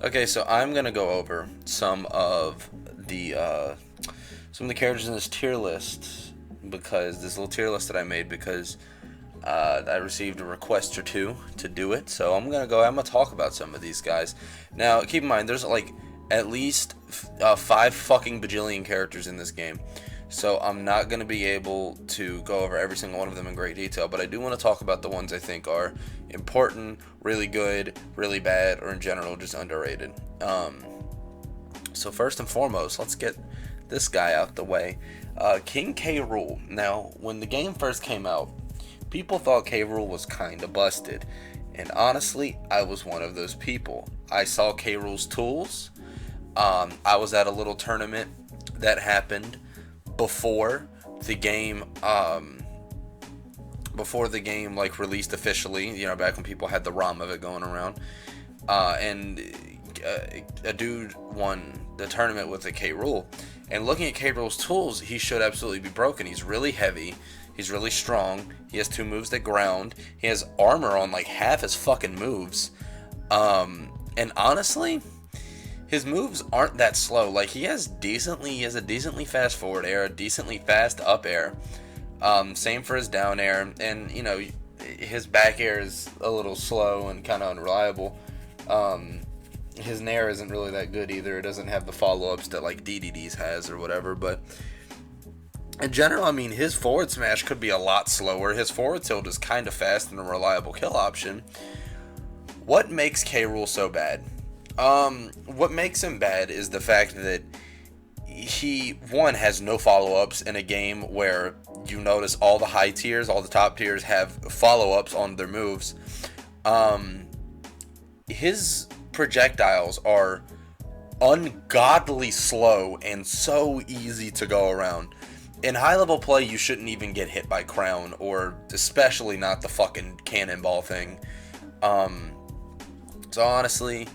Okay, so I'm gonna go over some of the characters in this tier list because this little tier list that I made because I received a request or two to do it. So I'm gonna talk about some of these guys. Now, keep in mind, there's like at least five fucking bajillion characters in this game. So I'm not going to be able to go over every single one of them in great detail, but I do want to talk about the ones I think are important, really good, really bad, or in general just underrated. So first and foremost, let's get this guy out the way. King K. Rool. Now, when the game first came out, people thought K. Rool was kinda busted, and honestly, I was one of those people. I saw K. Rool's tools. I was at a little tournament that happened before the game like released officially, back when people had the ROM of it going around, and a dude won the tournament with a K. Rool, and looking at K. Rool's tools, he should absolutely be broken. He's really heavy, he's really strong, he has two moves that ground, he has armor on like half his fucking moves, and honestly, his moves aren't that slow. Like he has a decently fast forward air, a decently fast up air. Same for his down air, and his back air is a little slow and kind of unreliable. His nair isn't really that good either. It doesn't have the follow-ups that like DDD's has or whatever. But in general, I mean, his forward smash could be a lot slower. His forward tilt is kind of fast and a reliable kill option. What makes K. Rool so bad? What makes him bad is the fact that he, one, has no follow-ups in a game where you notice all the high tiers, all the top tiers have follow-ups on their moves. His projectiles are ungodly slow and so easy to go around. In high-level play, you shouldn't even get hit by Crown, or especially not the fucking cannonball thing. So honestly,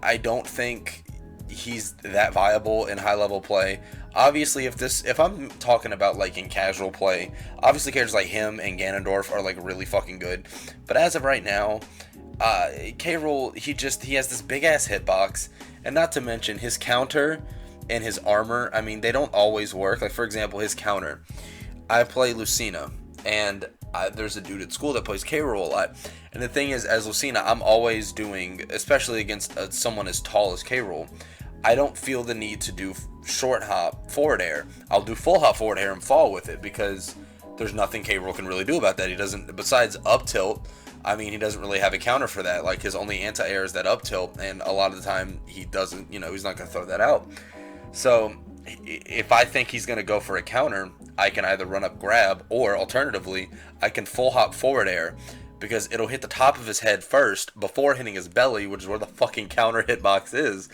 I don't think he's that viable in high level play. Obviously, if I'm talking about like in casual play, obviously characters like him and Ganondorf are like really fucking good. But as of right now, K. Rool, he has this big ass hitbox, and not to mention his counter and his armor. I mean, they don't always work. Like for example, his counter. I play Lucina, and there's a dude at school that plays K. Rool a lot. And the thing is, as Lucina, I'm always doing, especially against someone as tall as K. Rool, I don't feel the need to do short hop forward air. I'll do full hop forward air and fall with it because there's nothing K. Rool can really do about that. He doesn't, besides up tilt, I mean, he doesn't really have a counter for that. Like his only anti-air is that up tilt, and a lot of the time he doesn't, he's not going to throw that out. So if I think he's going to go for a counter, I can either run up grab, or alternatively, I can full hop forward air, because it'll hit the top of his head first before hitting his belly, which is where the fucking counter hitbox is.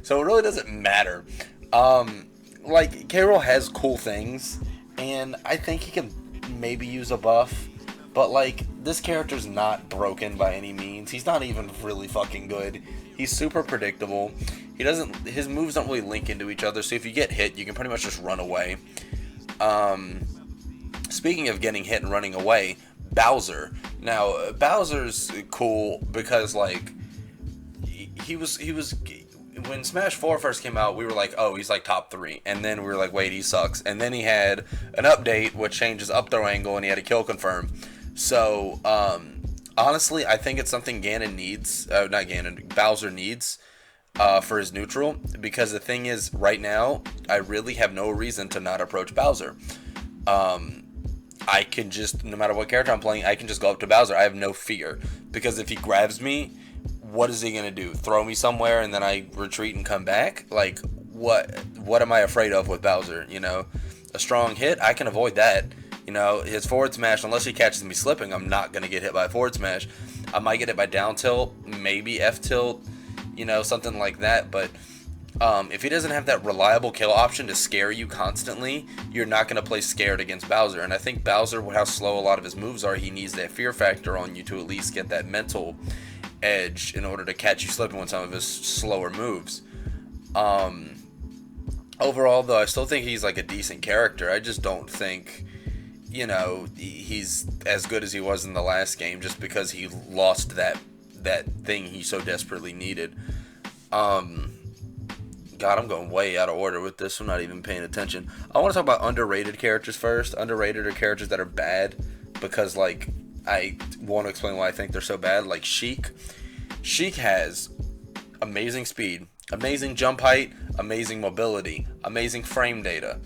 So it really doesn't matter. Like, K. Rool has cool things, and I think he can maybe use a buff, but like, this character's not broken by any means. He's not even really fucking good. He's super predictable. His moves don't really link into each other, so if you get hit, you can pretty much just run away. Speaking of getting hit and running away, Bowser. Now, Bowser's cool because, like, he was when Smash 4 first came out, we were like, oh, he's like top 3. And then we were like, wait, he sucks. And then he had an update which changed his up throw angle, and he had a kill confirm. So, honestly, I think it's something Bowser needs for his neutral, because the thing is, right now, I really have no reason to not approach Bowser. I can just, no matter what character I'm playing, I can just go up to Bowser. I have no fear, because if he grabs me, what is he gonna do? Throw me somewhere and then I retreat and come back? Like, what am I afraid of with Bowser? A strong hit, I can avoid that. His forward smash, unless he catches me slipping, I'm not gonna get hit by a forward smash. I might get hit by down tilt, maybe F tilt, something like that. But if he doesn't have that reliable kill option to scare you constantly, you're not gonna play scared against Bowser. And I think Bowser, how slow a lot of his moves are, he needs that fear factor on you to at least get that mental edge in order to catch you slipping with some of his slower moves. Overall, though, I still think he's like a decent character. I just don't think, he's as good as he was in the last game, just because he lost that thing he so desperately needed. Um, God, I'm going way out of order with this. I'm not even paying attention. I want to talk about underrated characters first. Underrated are characters that are bad because, like, I want to explain why I think they're so bad. Like Sheik. Sheik has amazing speed, amazing jump height, amazing mobility, amazing frame data.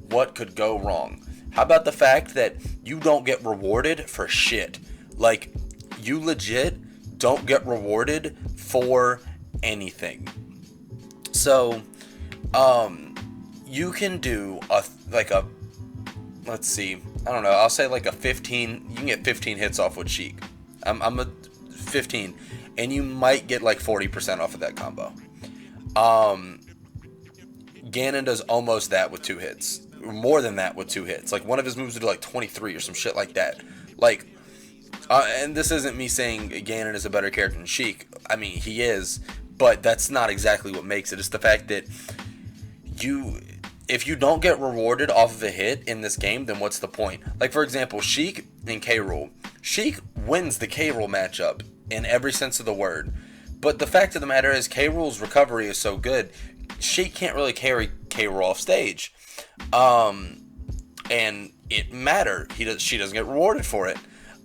What could go wrong? How about the fact that you don't get rewarded for shit? Like, you legit don't get rewarded for anything. So, you can do a let's see, I don't know, I'll say like a 15. You can get 15 hits off with Sheik. I'm a 15, and you might get like 40% off of that combo. Um, Ganon does almost that with 2 hits, more than that with 2 hits. Like one of his moves would do like 23 or some shit like that. Like, and this isn't me saying Ganon is a better character than Sheik. I mean, he is, but that's not exactly what makes it. It's the fact that you, if you don't get rewarded off of a hit in this game, then what's the point? Like, for example, Sheik and K. Rool. Sheik wins the K. Rool matchup in every sense of the word. But the fact of the matter is, K. Rool's recovery is so good, Sheik can't really carry K. Rool off stage. And it matter. She doesn't get rewarded for it.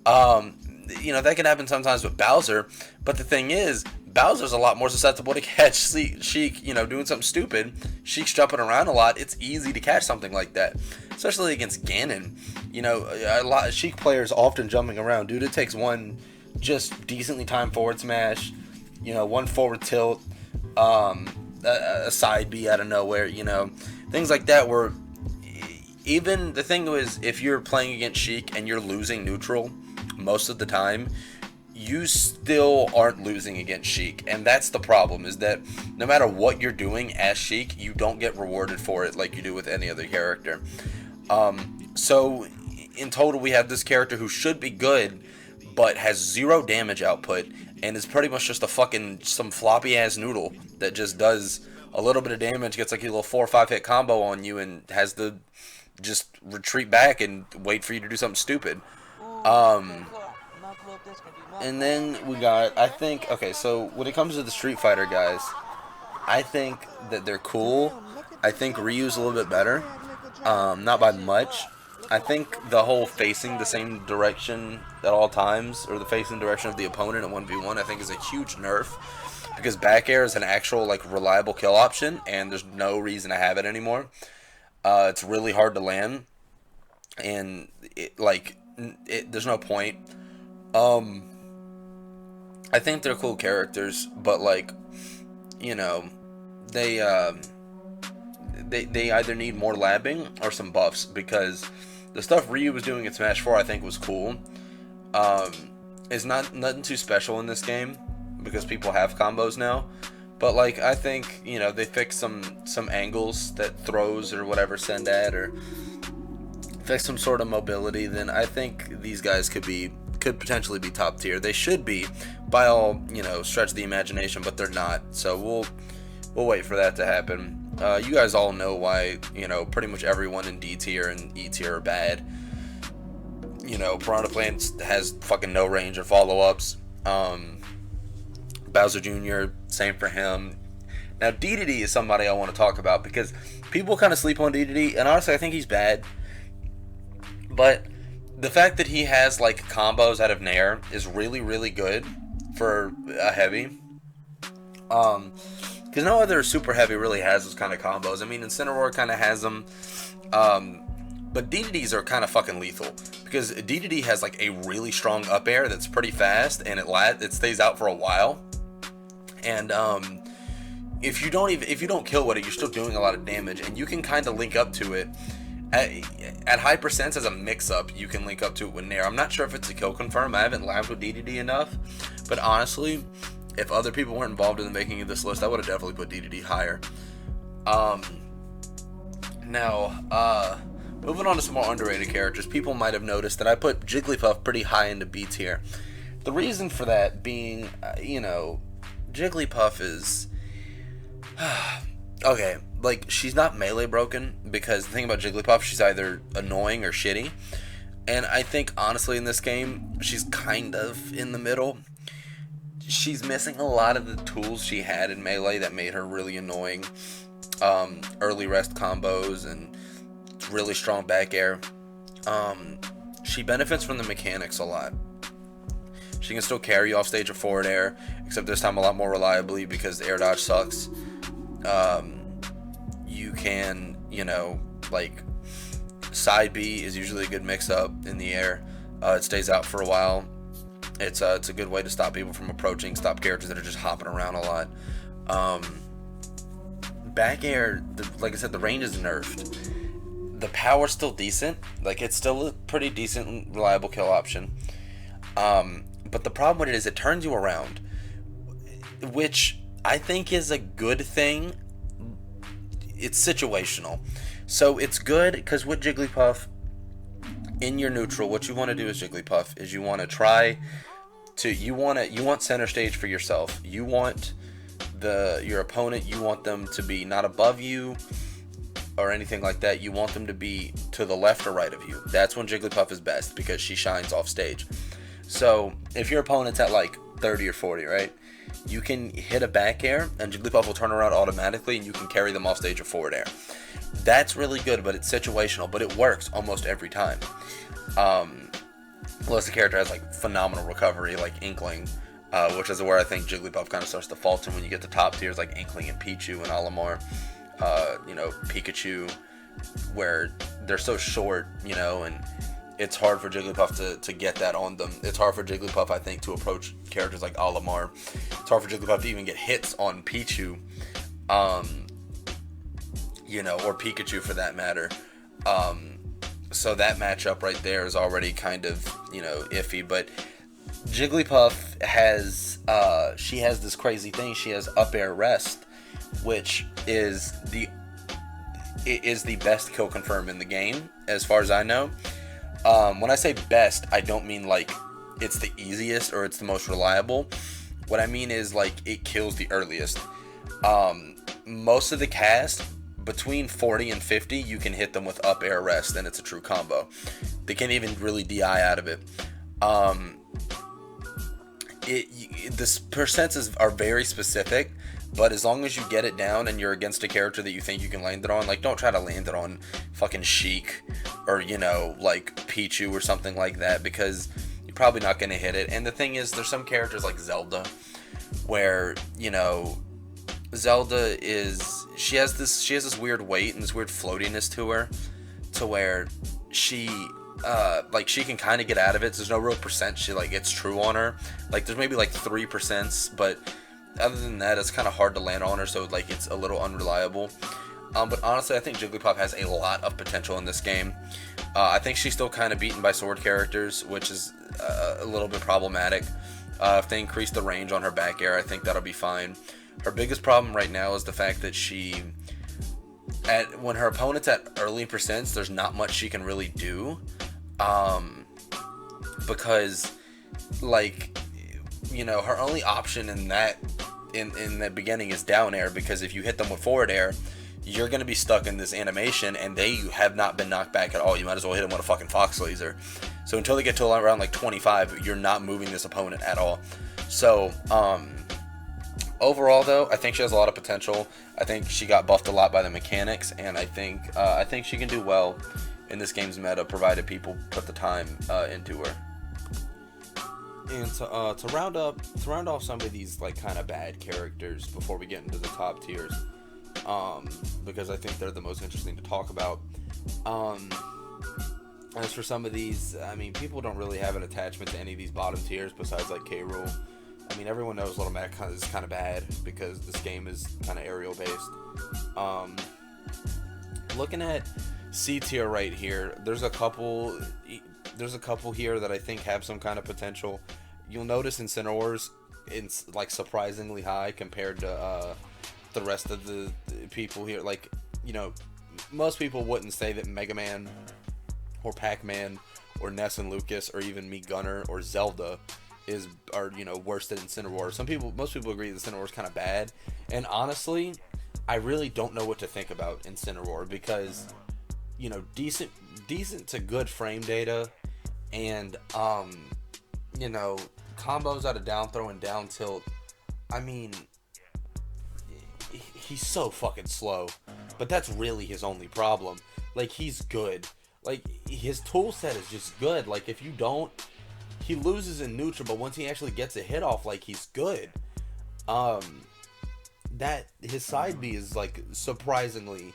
That can happen sometimes with Bowser. But the thing is, Bowser's a lot more susceptible to catch Sheik, doing something stupid. Sheik's jumping around a lot. It's easy to catch something like that, especially against Ganon. A lot of Sheik players often jumping around. Dude, it takes one just decently timed forward smash, one forward tilt, a side B out of nowhere, things like that. Where even the thing was, if you're playing against Sheik and you're losing neutral most of the time, you still aren't losing against Sheik, and that's the problem, is that no matter what you're doing as Sheik, you don't get rewarded for it like you do with any other character. So in total, we have this character who should be good, but has 0 damage output, and is pretty much just some floppy ass noodle that just does a little bit of damage, gets like a little 4 or 5 hit combo on you, and has to just retreat back and wait for you to do something stupid. And then we got, okay, so when it comes to the Street Fighter guys, I think that they're cool. I think Ryu's a little bit better, not by much. I think the whole facing the same direction at all times, or the facing direction of the opponent at 1v1, I think is a huge nerf, because back air is an actual, like, reliable kill option, and there's no reason to have it anymore. It's really hard to land, and there's no point. I think they're cool characters, but they either need more labbing or some buffs, because the stuff Ryu was doing in Smash 4 I think was cool. It's nothing too special in this game because people have combos now. But I think they fixed some angles that throws or whatever send at, or fix some sort of mobility. Then I think these guys could potentially be top tier. They should be, by all stretch of the imagination, but they're not. So we'll wait for that to happen. You guys all know why pretty much everyone in D tier and E tier are bad. Piranha Plant has fucking no range or follow-ups. Bowser Jr., same for him. Now DDD is somebody I want to talk about, because people kind of sleep on DDD, and honestly I think he's bad. But the fact that he has combos out of Nair is really, really good for a heavy. Because no other super heavy really has those kind of combos. I mean, Incineroar kind of has them. But DDDs are kind of fucking lethal, because DDD has a really strong up air that's pretty fast, and it stays out for a while. And if you don't kill with it, you're still doing a lot of damage, and you can kind of link up to it. At high percents as a mix-up, you can link up to it with Nair. I'm not sure if it's a kill confirm. I haven't labbed with DDD enough. But honestly, if other people weren't involved in the making of this list, I would have definitely put DDD higher. Now, moving on to some more underrated characters, people might have noticed that I put Jigglypuff pretty high into B tier. The reason for that being, Jigglypuff is... okay, she's not melee broken, because the thing about Jigglypuff, she's either annoying or shitty. And I think, honestly, in this game, she's kind of in the middle. she's missing a lot of the tools she had in Melee that made her really annoying. Early rest combos and really strong back air. She benefits from the mechanics a lot. She can still carry off stage or forward air, except this time a lot more reliably because air dodge sucks. You can, like, side B is usually a good mix-up in the air. It stays out for a while. It's a good way to stop people from approaching, stop characters that are just hopping around a lot. Back air, like I said, the range is nerfed. The power's still decent. Like, it's still a pretty decent, reliable kill option. But the problem with it is it turns you around, which I think is a good thing. It's situational. So it's good because with Jigglypuff, in your neutral, what you want to do as Jigglypuff is you want to try to, you want center stage for yourself. You want your opponent, you want them to be not above you or anything like that. You want them to be to the left or right of you. That's when Jigglypuff is best because she shines off stage. So if your opponent's at like 30 or 40, right, you can hit a back air and Jigglypuff will turn around automatically and you can carry them off stage or forward air. That's really good, but it's situational, but it works almost every time. Unless the character has like phenomenal recovery like Inkling, which is where I think Jigglypuff kind of starts to falter when you get to top tiers like Inkling and Pichu and Olimar, Pikachu, where they're so short, and it's hard for Jigglypuff to get that on them. It's hard for Jigglypuff, I think, to approach characters like Olimar. It's hard for Jigglypuff to even get hits on Pichu, or Pikachu for that matter. So that matchup right there is already kind of, iffy. But Jigglypuff has, she has this crazy thing. She has up air rest, which is the best kill confirm in the game, as far as I know. When I say best, I don't mean like it's the easiest or it's the most reliable. What I mean is like it kills the earliest. Most of the cast, between 40 and 50, you can hit them with up air rest and it's a true combo. They can't even really DI out of it. The percents are very specific, but as long as you get it down and you're against a character that you think you can land it on, like don't try to land it on fucking Sheik or like Pichu or something like that, because you're probably not going to hit it. And the thing is, there's some characters like Zelda where Zelda she has this weird weight and this weird floatiness to her, to where she can kind of get out of it. There's no real percent it's true on her. Like there's maybe like 3%, but other than that, it's kind of hard to land on her, so like it's a little unreliable. But honestly, I think Jigglypuff has a lot of potential in this game. I think she's still kind of beaten by sword characters, which is a little bit problematic. If they increase the range on her back air, I think that'll be fine. Her biggest problem right now is the fact that when her opponent's at early percents, there's not much she can really do. Because her only option in the beginning is down air, because if you hit them with forward air, you're going to be stuck in this animation and they have not been knocked back at all. You might as well hit them with a fucking Fox Laser. So until they get to around like 25, you're not moving this opponent at all. So overall though, I think she has a lot of potential. I think she got buffed a lot by the mechanics, and I think she can do well in this game's meta, provided people put the time into her. And to round off some of these like kind of bad characters before we get into the top tiers, because I think they're the most interesting to talk about. As for some of these, I mean, people don't really have an attachment to any of these bottom tiers besides like K. Rool. I mean, everyone knows Little Mac is kind of bad because this game is kind of aerial based. Looking at C tier right here, there's a couple here that I think have some kind of potential. You'll notice Incineroar's it's like surprisingly high compared to the rest of the people here. Like, most people wouldn't say that Mega Man or Pac-Man or Ness and Lucas or even me, Gunner, or Zelda are worse than Incineroar. Most people agree that Incineroar is kind of bad, and honestly, I really don't know what to think about Incineroar because decent to good frame data, and combos out of down throw and down tilt. I mean, he's so fucking slow, but that's really his only problem. Like, he's good. Like, his tool set is just good. Like, if you don't, he loses in neutral, but once he actually gets a hit off, like, he's good. That his side B is like surprisingly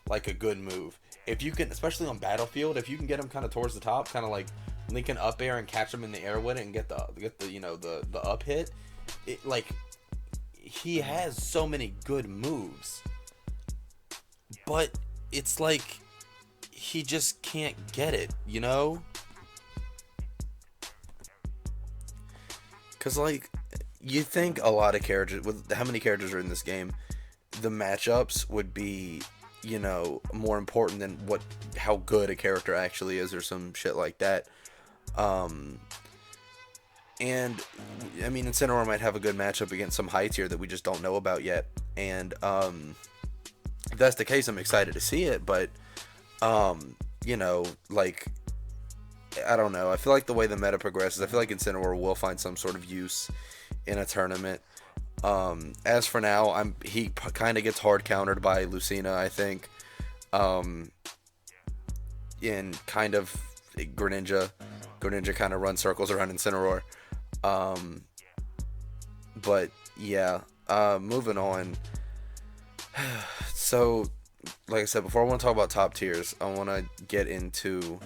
like a good move. If you can, especially on Battlefield, if you can get him kind of towards the top, kind of like linking up air and catch him in the air with it and get the the up hit, it, like, he has so many good moves, but it's like he just can't get it, you know? Cause like, you think a lot of characters, with how many characters are in this game, the matchups would be, you know, more important than how good a character actually is, or some shit like that. And I mean, Incineroar might have a good matchup against some high tier that we just don't know about yet. And if that's the case, I'm excited to see it. But you know, like, I don't know. I feel like the way the meta progresses, I feel like Incineroar will find some sort of use in a tournament. As for now, he kind of gets hard countered by Lucina, I think. In kind of Greninja kind of runs circles around Incineroar. But yeah, moving on. So, like I said before, I want to talk about top tiers. I want to get into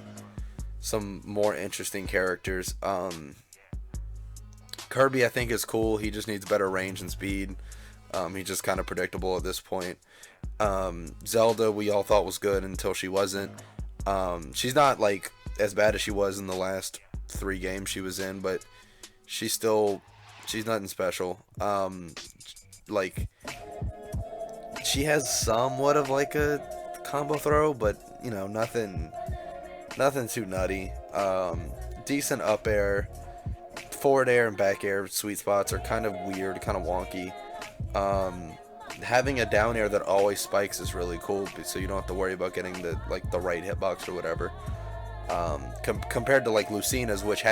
some more interesting characters. Kirby, I think, is cool. He just needs better range and speed. He's just kind of predictable at this point. Zelda, we all thought was good until she wasn't. She's not like as bad as she was in the last 3 games she was in, but she's nothing special. Like, she has somewhat of like a combo throw, but you know, nothing too nutty. Decent up air, forward air and back air sweet spots are kind of weird, kind of wonky. Having a down air that always spikes is really cool, so you don't have to worry about getting the right hitbox or whatever. Compared to like Lucina's, which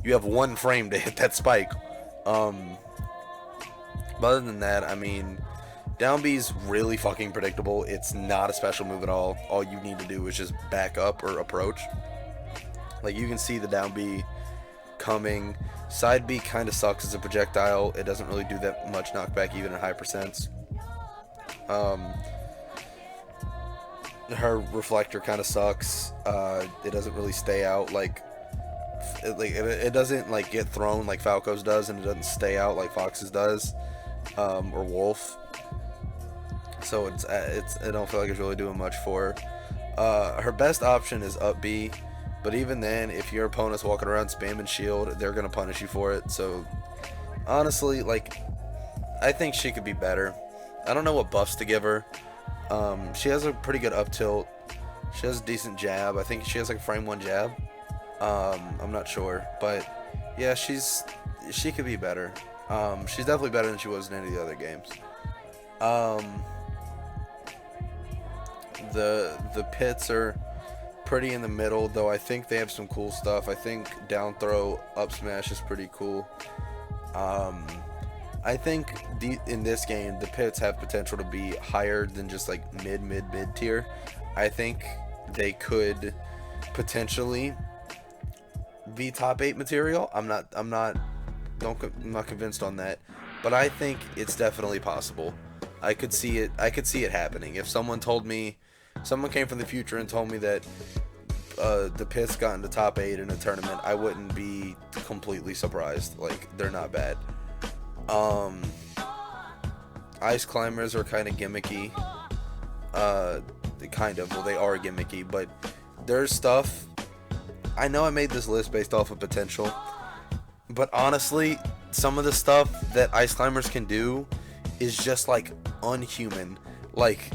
you have 1 frame to hit that spike. But other than that, I mean, down B's really fucking predictable. It's not a special move at all. All you need to do is just back up or approach. Like, you can see the down B coming. Side B kind of sucks as a projectile. It doesn't really do that much knockback even at high percents. Her reflector kind of sucks. It doesn't really stay out it doesn't like get thrown like Falco's does, and it doesn't stay out like Fox's does, or Wolf. So I don't feel like it's really doing much for her. Her best option is up B, but even then, if your opponent's walking around spamming shield, they're gonna punish you for it. So honestly, like, I think she could be better. I don't know what buffs to give her. She has a pretty good up tilt. She has a decent jab. I think she has like a frame 1 jab. I'm not sure, but yeah, she could be better. She's definitely better than she was in any of the other games. The pits are pretty in the middle, though I think they have some cool stuff. I think down throw up smash is pretty cool. I think in this game the pits have potential to be higher than just like mid tier. I think they could potentially be top 8 material. I'm not convinced on that, but I think it's definitely possible. I could see it happening. If someone came from the future and told me that the pits got into top 8 in a tournament, I wouldn't be completely surprised. Like, they're not bad. Ice climbers are kind of gimmicky. They are gimmicky, but there's stuff. I know I made this list based off of potential, but honestly, some of the stuff that ice climbers can do is just like unhuman. Like,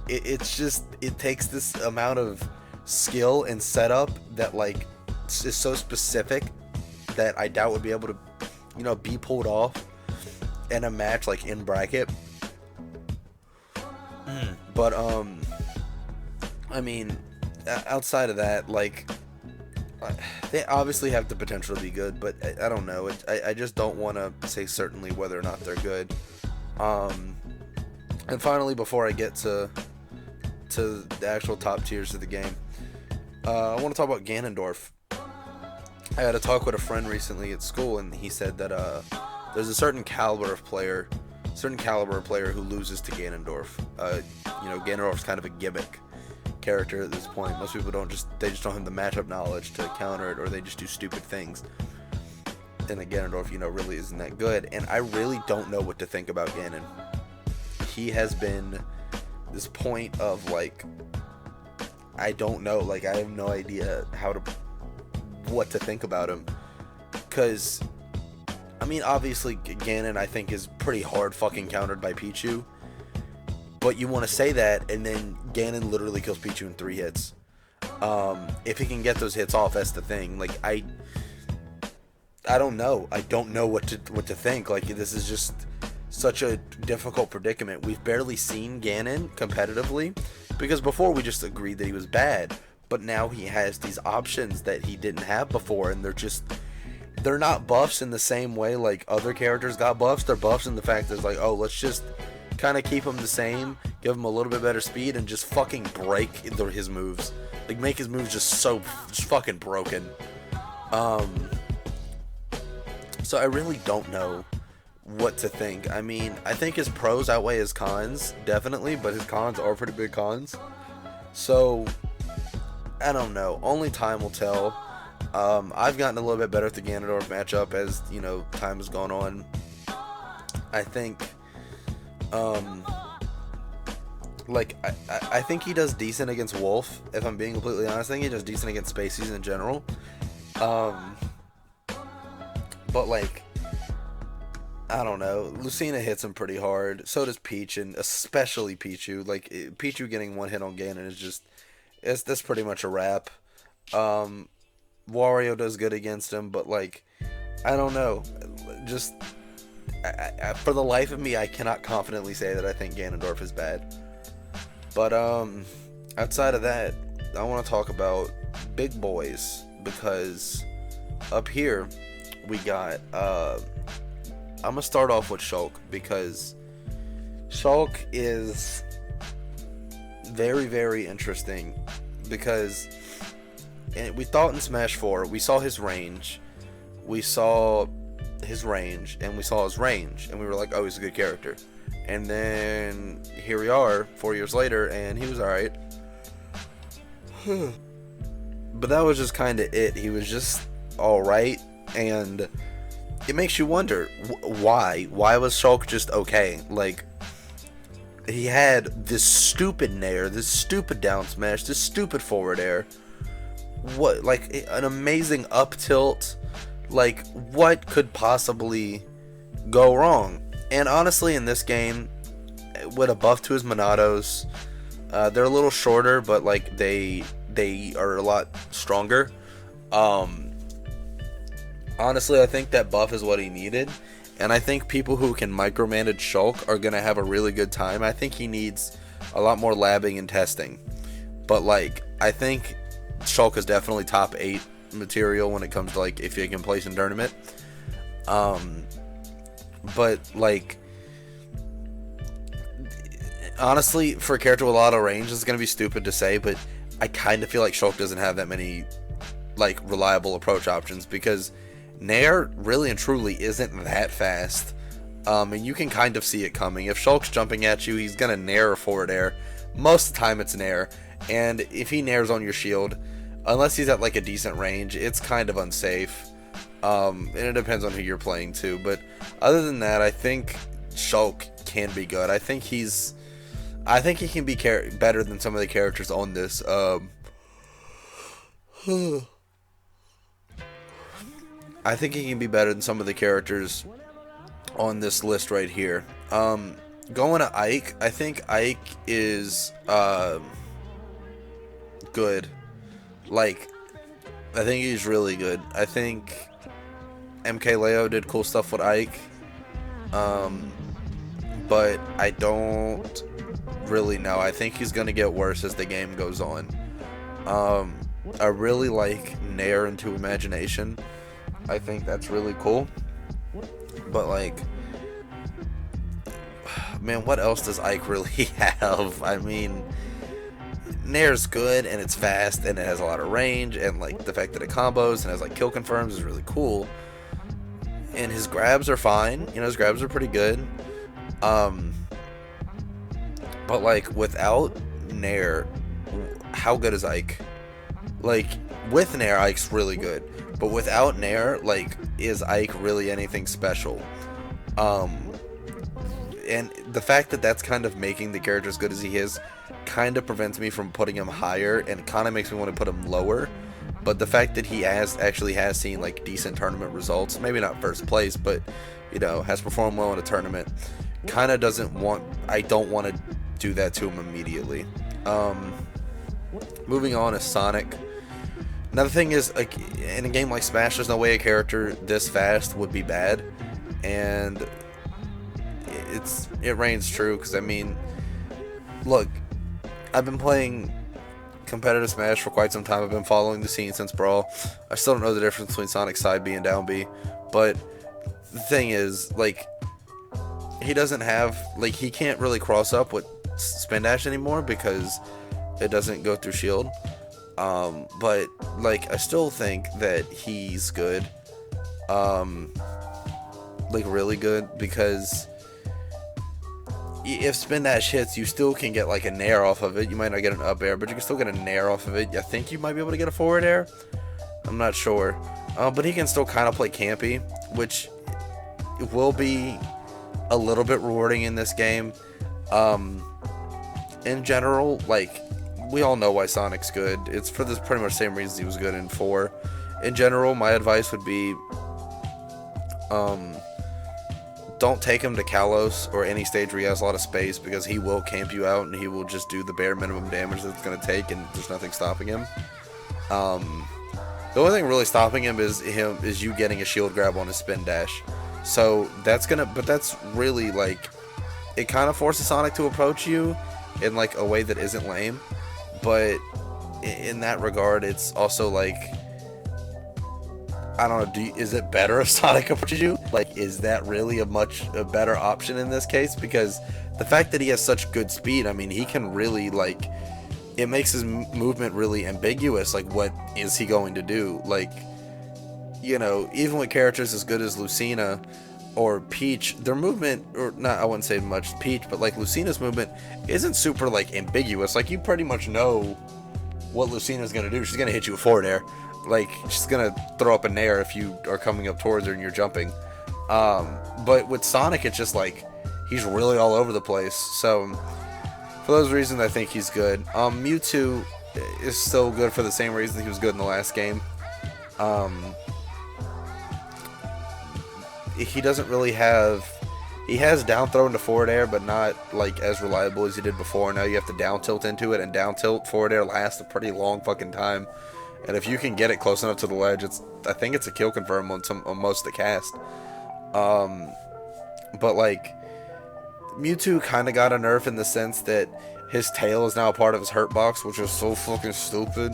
it takes this amount of skill and setup that like is so specific that I doubt would be able to, be pulled off in a match like in bracket. But I mean, outside of that, like, they obviously have the potential to be good, but I don't know. I just don't want to say certainly whether or not they're good. And finally, before I get to the actual top tiers of the game, I want to talk about Ganondorf. I had a talk with a friend recently at school, and he said that there's a certain caliber of player who loses to Ganondorf. Ganondorf's kind of a gimmick character at this point. Most people just don't have the matchup knowledge to counter it, or they just do stupid things. And the Ganondorf, really isn't that good. And I really don't know what to think about Ganon. He has been this point of I don't know, I have no idea what to think about him. Because, obviously Ganon I think is pretty hard fucking countered by Pichu. But you want to say that, and then Ganon literally kills Pichu in 3 hits. If he can get those hits off, that's the thing. I don't know. I don't know what to think. This is just such a difficult predicament. We've barely seen Ganon competitively, because before we just agreed that he was bad. But now he has these options that he didn't have before, and they're not buffs in the same way like other characters got buffs. They're buffs in the fact that it's let's just kind of keep him the same, give him a little bit better speed, and just fucking break his moves. Make his moves just fucking broken. So I really don't know what to think. I think his pros outweigh his cons, definitely, but his cons are pretty big cons. So, I don't know. Only time will tell. I've gotten a little bit better at the Ganondorf matchup as, time has gone on. I think, I think he does decent against Wolf, if I'm being completely honest. I think he does decent against Spacies in general. But I don't know. Lucina hits him pretty hard. So does Peach, and especially Pichu. Pichu getting one hit on Ganon is that's pretty much a wrap. Wario does good against him, but I don't know. Just for the life of me, I cannot confidently say that I think Ganondorf is bad. But outside of that, I want to talk about big boys, because up here we got I'm gonna start off with Shulk, because Shulk is very, very interesting, because we thought in Smash 4 we saw his range, and we saw his range, and we were like, oh, he's a good character. And then here we are 4 years later, and he was alright. But that was just kind of it. He was just alright, and it makes you wonder, why was Shulk just okay? He had this stupid nair, this stupid down smash, this stupid forward air, an amazing up tilt. What could possibly go wrong? And honestly, in this game, with a buff to his Monados, they're a little shorter, but they are a lot stronger. Honestly, I think that buff is what he needed, and I think people who can micromanage Shulk are gonna have a really good time. I think he needs a lot more labbing and testing, but I think Shulk is definitely top 8 material when it comes to if you can place in tournament. But honestly, for a character with a lot of range, it's gonna be stupid to say, but I kind of feel like Shulk doesn't have that many reliable approach options, because Nair really and truly isn't that fast, and you can kind of see it coming. If Shulk's jumping at you, he's gonna Nair or forward air. Most of the time it's Nair, and if he Nairs on your shield, unless he's at a decent range, it's kind of unsafe. And it depends on who you're playing too, but other than that, I think Shulk can be good. I think he can be better than some of the characters on this. I think he can be better than some of the characters on this list right here. Going to Ike, I think Ike is good. I think he's really good. I think MKLeo did cool stuff with Ike, but I don't really know. I think he's gonna get worse as the game goes on. I really like Nair into Imagination. I think that's really cool. But like, man, what else does Ike really have? I mean, Nair's good and it's fast and it has a lot of range, and like the fact that it combos and has like kill confirms is really cool. And his grabs are fine. You know, his grabs are pretty good. Um, but like without Nair, how good is Ike? Like with Nair, Ike's really good. But without Nair, like, is Ike really anything special? Um, and the fact that that's kind of making the character as good as he is kind of prevents me from putting him higher, and kind of makes me want to put him lower. But the fact that he actually has seen like decent tournament results, maybe not first place, but you know, has performed well in a tournament, kind of doesn't want. I don't want to do that to him immediately. Moving on is Sonic. Another thing is, like, in a game like Smash, there's no way a character this fast would be bad, and it reigns true. Because I mean, look, I've been playing competitive Smash for quite some time. I've been following the scene since Brawl. I still don't know the difference between Sonic side B and down B, but the thing is, like, he doesn't have, like, he can't really cross up with Spin Dash anymore because it doesn't go through shield. But like, I still think that he's good, like really good, because if Spin Dash hits, you still can get like a nair off of it. You might not get an up air, but you can still get a nair off of it. I think you might be able to get a forward air. I'm not sure, but he can still kind of play campy, which will be a little bit rewarding in this game. In general, like, we all know why Sonic's good. It's for this pretty much same reasons he was good in 4. In general, my advice would be, don't take him to Kalos or any stage where he has a lot of space, because he will camp you out and he will just do the bare minimum damage that it's going to take, and there's nothing stopping him. The only thing really stopping him is you getting a shield grab on his Spin Dash. So that's really, like, it kind of forces Sonic to approach you in like a way that isn't lame. But in that regard, it's also like, I don't know, is it better if Sonic approaches you? Like, is that really a better option in this case? Because the fact that he has such good speed, I mean, he can really, like, it makes his movement really ambiguous. Like, what is he going to do? Like, you know, even with characters as good as Lucina or Peach, their movement, or not, I wouldn't say much Peach, but like Lucina's movement isn't super like ambiguous. Like, you pretty much know what Lucina's gonna do. She's gonna hit you with forward air. Like, she's gonna throw up a nair if you are coming up towards her and you're jumping. But with Sonic, it's just like, he's really all over the place. So for those reasons, I think he's good. Mewtwo is still good for the same reason he was good in the last game. He doesn't really have, he has down throw into forward air, but not like as reliable as he did before. Now you have to down tilt into it, and down tilt forward air lasts a pretty long fucking time. And if you can get it close enough to the ledge, I think it's a kill confirm on most of the cast. But like, Mewtwo kind of got a nerf in the sense that his tail is now a part of his hurt box, which is so fucking stupid.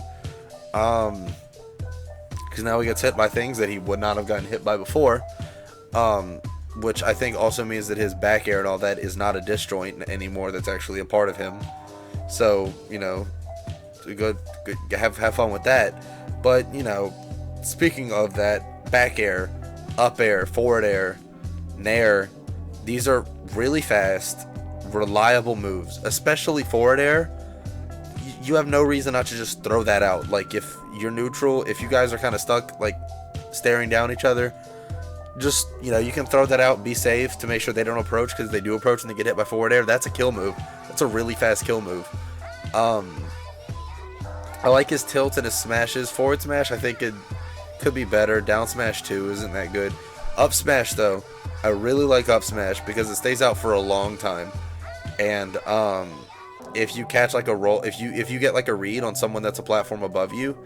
Because now he gets hit by things that he would not have gotten hit by before. Which I think also means that his back air and all that is not a disjoint anymore. That's actually a part of him. So, you know, good have fun with that. But, you know, speaking of that, back air, up air, forward air, nair, these are really fast, reliable moves. Especially forward air. You have no reason not to just throw that out. Like, if you're neutral, if you guys are kind of stuck, like, staring down each other, just, you know, you can throw that out, be safe to make sure they don't approach, because they do approach and they get hit by forward air. That's a kill move. That's a really fast kill move. I like his tilt and his smashes. Forward smash, I think it could be better. Down smash too isn't that good. Up smash though, I really like up smash because it stays out for a long time. And if you catch like a roll, if you get like a read on someone that's a platform above you,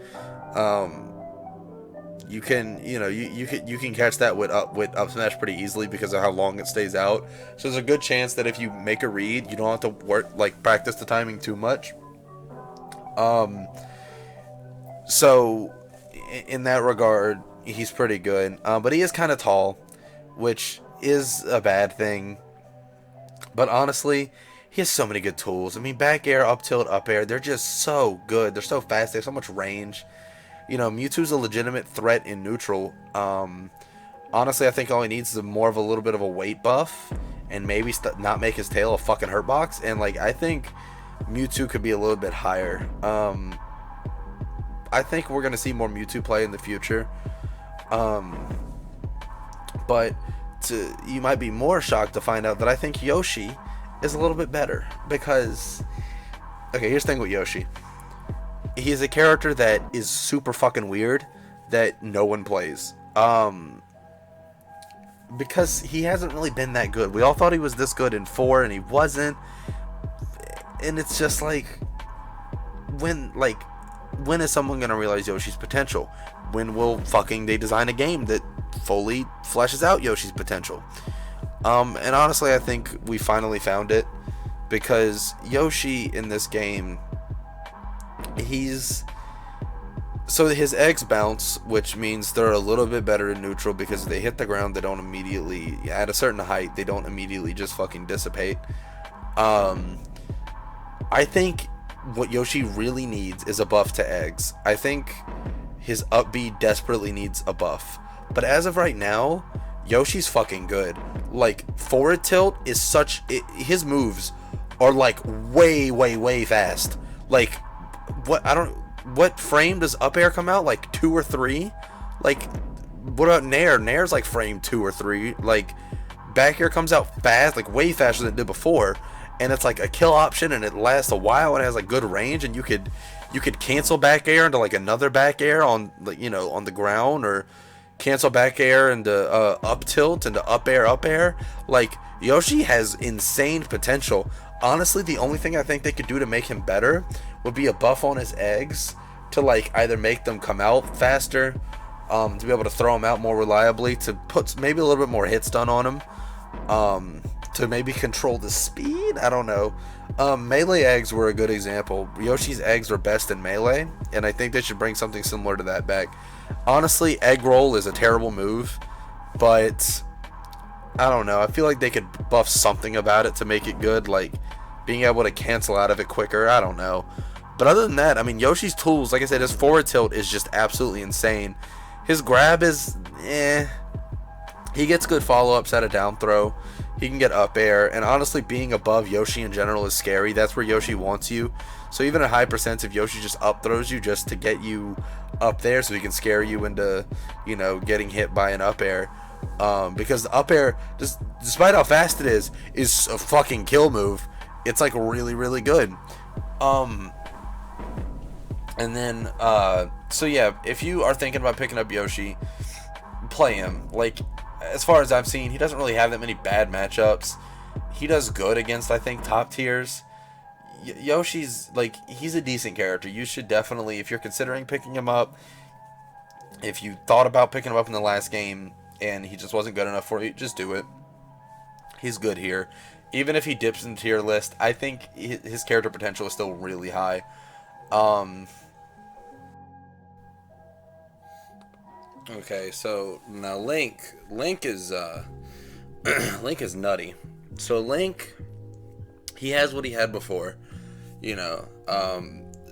you can, you know, you can catch that with up smash pretty easily because of how long it stays out. So there's a good chance that if you make a read, you don't have to practice the timing too much. So in that regard, he's pretty good. But he is kind of tall, which is a bad thing. But honestly, he has so many good tools. I mean, back air, up tilt, up air, they're just so good. They're so fast. They have so much range. You know, Mewtwo's a legitimate threat in neutral. Honestly, I think all he needs is more of a little bit of a weight buff, and maybe not make his tail a fucking hurt box. And like, I think Mewtwo could be a little bit higher. I think we're gonna see more Mewtwo play in the future. But you might be more shocked to find out that I think Yoshi is a little bit better, because okay, here's the thing with Yoshi. He's a character that is super fucking weird that no one plays. Because he hasn't really been that good. We all thought he was this good in 4 and he wasn't. And it's just like when is someone gonna realize Yoshi's potential? When will fucking they design a game that fully fleshes out Yoshi's potential? And honestly, I think we finally found it, because Yoshi in this game, so his eggs bounce, which means they're a little bit better in neutral, because they hit the ground, they don't immediately, at a certain height, they don't immediately just fucking dissipate. I think what Yoshi really needs is a buff to eggs. I think his up B desperately needs a buff. But as of right now, Yoshi's fucking good. Like, forward tilt is his moves are like way fast. Like, what frame does up air come out? Like 2 or 3? Like, what about Nair? Nair's like frame 2 or 3. Like, back air comes out fast, like way faster than it did before. And it's like a kill option, and it lasts a while, and it has like good range, and you could cancel back air into like another back air on, you know, on the ground, or cancel back air into up tilt into up air. Like, Yoshi has insane potential. Honestly, the only thing I think they could do to make him better would be a buff on his eggs, to like either make them come out faster, to be able to throw them out more reliably, to put maybe a little bit more hit stun on him, to maybe control the speed. I don't know. Melee eggs were a good example. Yoshi's eggs were best in melee, and I think they should bring something similar to that back. Honestly, egg roll is a terrible move, but I don't know. I feel like they could buff something about it to make it good, like being able to cancel out of it quicker. I don't know. But other than that, I mean, Yoshi's tools, like I said, his forward tilt is just absolutely insane. His grab is, He gets good follow-ups at a down throw. He can get up air, and honestly, being above Yoshi in general is scary. That's where Yoshi wants you. So even at high percents, if Yoshi just up throws you just to get you up there, so he can scare you into, you know, getting hit by an up air. Because the up air, despite how fast it is a fucking kill move. It's like really, really good. And then, so yeah, if you are thinking about picking up Yoshi, play him. Like, as far as I've seen, he doesn't really have that many bad matchups. He does good against, I think, top tiers. Yoshi's, like, he's a decent character. You should definitely, if you're considering picking him up, if you thought about picking him up in the last game and he just wasn't good enough for you, just do it. He's good here. Even if he dips into your list, I think his character potential is still really high. Okay, so now Link is Link is nutty. So Link, he has what he had before, you know.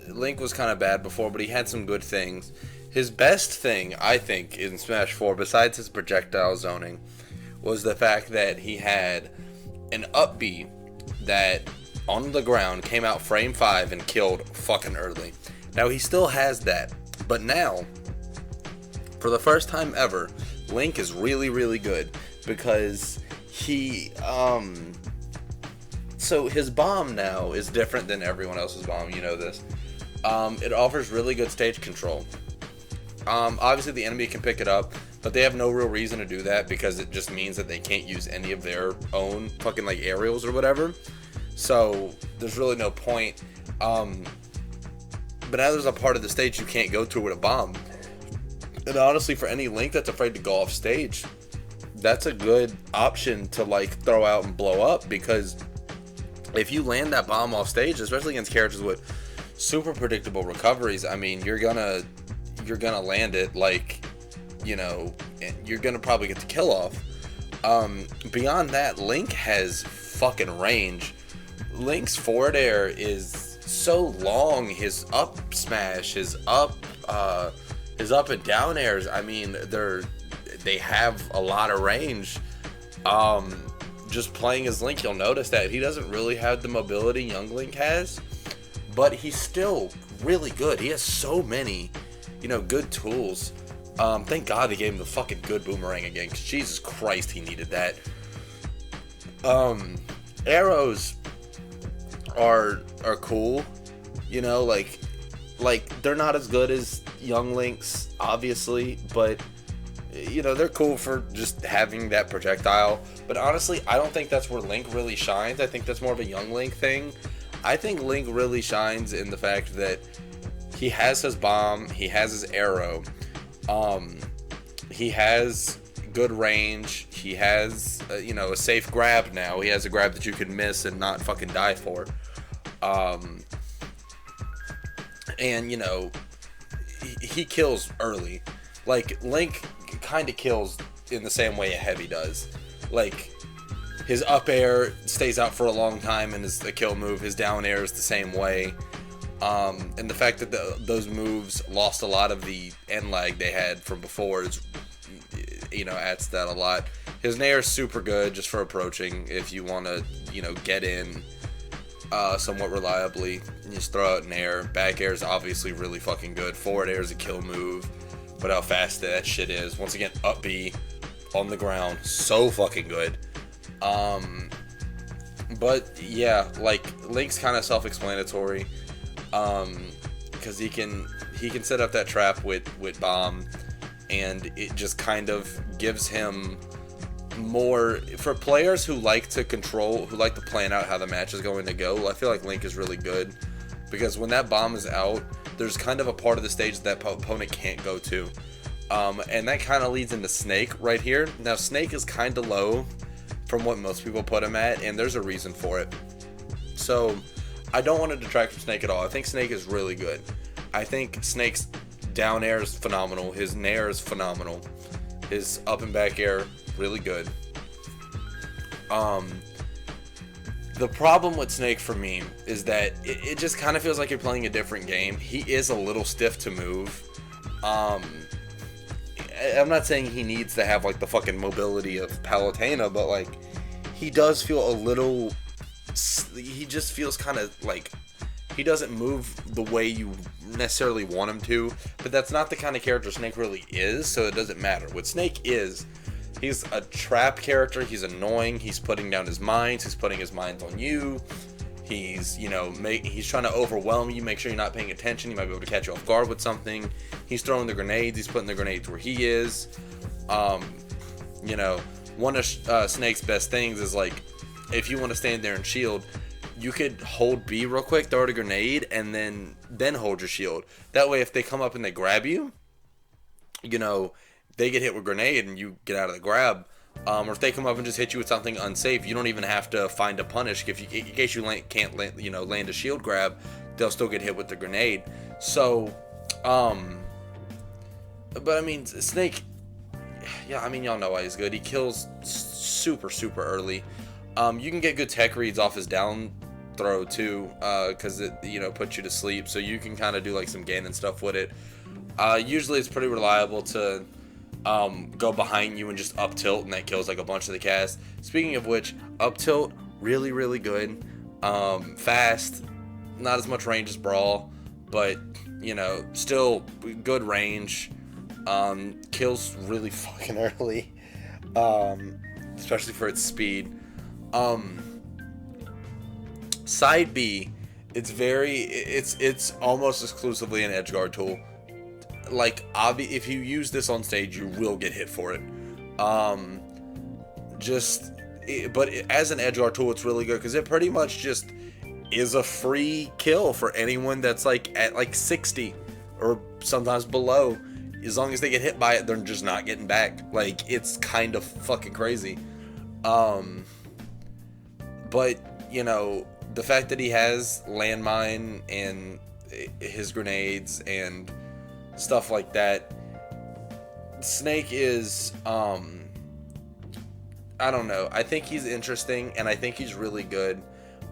Link was kind of bad before, but he had some good things. His best thing, I think, in Smash 4, besides his projectile zoning, was the fact that he had an up B that on the ground came out frame 5 and killed fucking early. Now he still has that, but now, for the first time ever, Link is really, really good, because he, so his bomb now is different than everyone else's bomb, you know this. It offers really good stage control. Obviously the enemy can pick it up, but they have no real reason to do that, because it just means that they can't use any of their own fucking like aerials or whatever. So there's really no point. But now there's a part of the stage you can't go to with a bomb. And honestly, for any Link that's afraid to go off stage, that's a good option to like throw out and blow up, because if you land that bomb off stage, especially against characters with super predictable recoveries. I mean, you're gonna land it like, and you're gonna probably get the kill off. Beyond that, Link has fucking range. Link's forward air is so long. His up smash, his up and down airs. I mean, they have a lot of range. Just playing as Link, you'll notice that he doesn't really have the mobility young Link has, but he's still really good. He has so many, good tools. Thank God they gave him the fucking good boomerang again, because Jesus Christ, he needed that. Arrows are cool, like they're not as good as young Link's, obviously, but they're cool for just having that projectile. But honestly, I don't think that's where Link really shines. I think that's more of a young Link thing. I think Link really shines in the fact that he has his bomb, he has his arrow, he has good range, he has a safe grab now. He has a grab that you can miss and not fucking die for. And he kills early. Like, Link kind of kills in the same way a heavy does. Like, his up air stays out for a long time and is a kill move. His down air is the same way. And the fact that those moves lost a lot of the end lag they had from before is, adds to that a lot. His nair is super good just for approaching. If you want to, get in somewhat reliably, you just throw out an air. Back air is obviously really fucking good. Forward air is a kill move. But how fast that shit is. Once again, up B on the ground, so fucking good. But yeah, like, Link's kind of self-explanatory, because he can set up that trap with bomb, and it just kind of gives him more for players who like to plan out how the match is going to go. I feel like Link is really good, because when that bomb is out, there's kind of a part of the stage that opponent can't go to. And that kind of leads into Snake right here. Now, Snake is kind of low from what most people put him at, and there's a reason for it. So, I don't want to detract from Snake at all. I think Snake is really good. I think Snake's down air is phenomenal. His nair is phenomenal. His up and back air, really good. The problem with Snake for me is that it just kind of feels like you're playing a different game. He is a little stiff to move. I'm not saying he needs to have like the fucking mobility of Palutena, but like, he does feel a little. He just feels kind of like he doesn't move the way you necessarily want him to. But that's not the kind of character Snake really is, so it doesn't matter. What Snake is, he's a trap character. He's annoying. He's putting down his mines. He's putting his mines on you. He's, he's trying to overwhelm you, make sure you're not paying attention. He might be able to catch you off guard with something. He's throwing the grenades. He's putting the grenades where he is. One of Snake's best things is, like, if you want to stand there and shield, you could hold B real quick, throw out a grenade, and then hold your shield. That way, if they come up and they grab you, they get hit with grenade and you get out of the grab. Or if they come up and just hit you with something unsafe, you don't even have to find a punish. In case you can't land a shield grab, they'll still get hit with the grenade. So, but I mean, Snake, yeah, I mean, y'all know why he's good. He kills super, super early. You can get good tech reads off his down throw too, because it puts you to sleep. So you can kind of do like some Ganon stuff with it. Usually it's pretty reliable to go behind you and just up tilt, and that kills like a bunch of the cast. Speaking of which, up tilt, really, really good. Fast, not as much range as Brawl, but still good range. Kills really fucking early, especially for its speed. Side B, it's almost exclusively an edgeguard tool. Like, if you use this on stage, you will get hit for it. But as an edgeguard tool, it's really good because it pretty much just is a free kill for anyone that's like at like 60 or sometimes below. As long as they get hit by it, they're just not getting back. Like, it's kind of fucking crazy. But the fact that he has landmine and his grenades and stuff like that. Snake is, I don't know. I think he's interesting, and I think he's really good,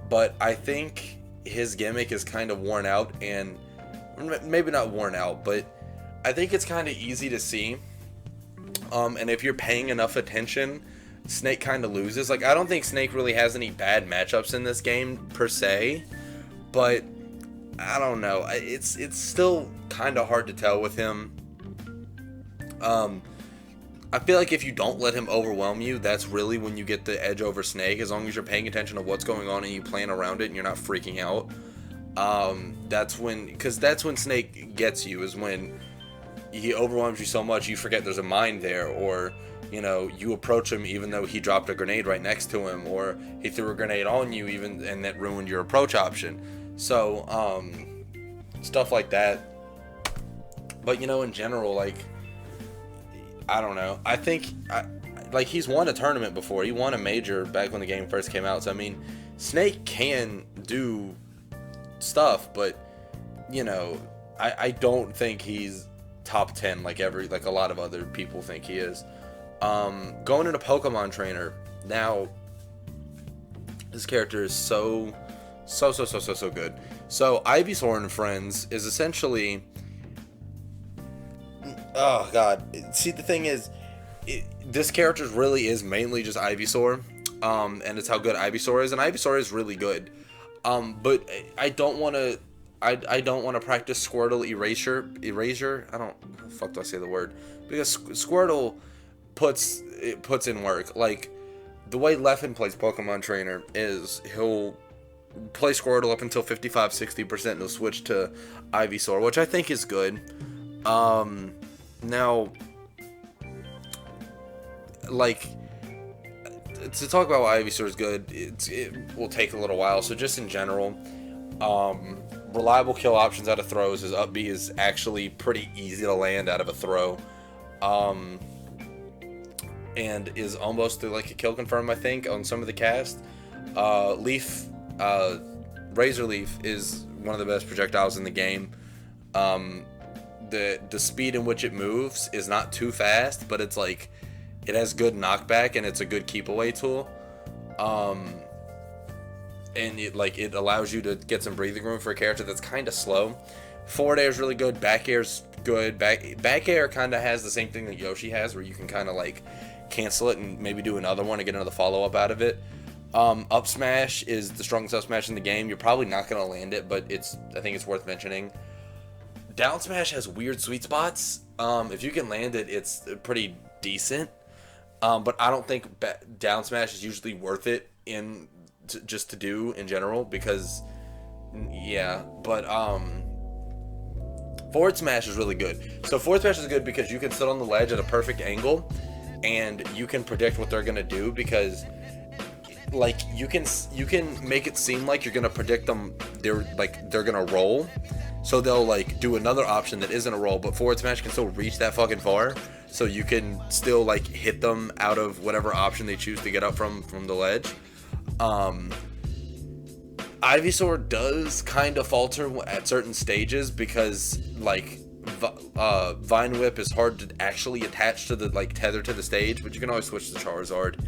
but I think his gimmick is kind of worn out, and maybe not worn out, but I think it's kind of easy to see. And if you're paying enough attention, Snake kind of loses. Like, I don't think Snake really has any bad matchups in this game per se, but I don't know. It's still kind of hard to tell with him. I feel like if you don't let him overwhelm you, that's really when you get the edge over Snake. As long as you're paying attention to what's going on and you plan around it and you're not freaking out. That's when Snake gets you, is when he overwhelms you so much you forget there's a mine there, or you approach him even though he dropped a grenade right next to him, or he threw a grenade on you and that ruined your approach option. So stuff like that. But in general, like, I don't know. I think he's won a tournament before. He won a major back when the game first came out. So I mean, Snake can do stuff, but I don't think he's top 10 like a lot of other people think he is. Going into Pokemon Trainer now, this character is so good. So Ivysaur and Friends is essentially, oh god, see, the thing is, this character really is mainly just Ivysaur, and it's how good Ivysaur is, and Ivysaur is really good. But I don't want to practice Squirtle erasure. I don't, how the fuck do I say the word? Because Squirtle puts in work. Like, the way Leffen plays Pokemon Trainer is he'll play Squirtle up until 55-60% and he'll switch to Ivysaur, which I think is good. Now, like, to talk about why Ivysaur is good, it will take a little while. So just in general, reliable kill options out of throws. His up B is actually pretty easy to land out of a throw, and is almost like a kill confirm, I think, on some of the cast. Razor Leaf is one of the best projectiles in the game. The speed in which it moves is not too fast, but it's like, it has good knockback and it's a good keep away tool. And it allows you to get some breathing room for a character that's kind of slow. Forward air is really good. Back air's good. Back air kind of has the same thing that Yoshi has, where you can kind of like cancel it and maybe do another one and get another follow up out of it. Up smash is the strongest up smash in the game. You're probably not gonna land it, but I think it's worth mentioning. Down smash has weird sweet spots. If you can land it, it's pretty decent. But I don't think down smash is usually worth it just to do in general, because but forward smash is really good. So forward smash is good because you can sit on the ledge at a perfect angle and you can predict what they're gonna do, because like you can make it seem like you're gonna predict them, they're gonna roll, so they'll like do another option that isn't a roll, but forward smash can still reach that fucking far, so you can still like hit them out of whatever option they choose to get up from the ledge. Ivysaur does kind of falter at certain stages because like Vine Whip is hard to actually attach to the like tether to the stage, but you can always switch to Charizard.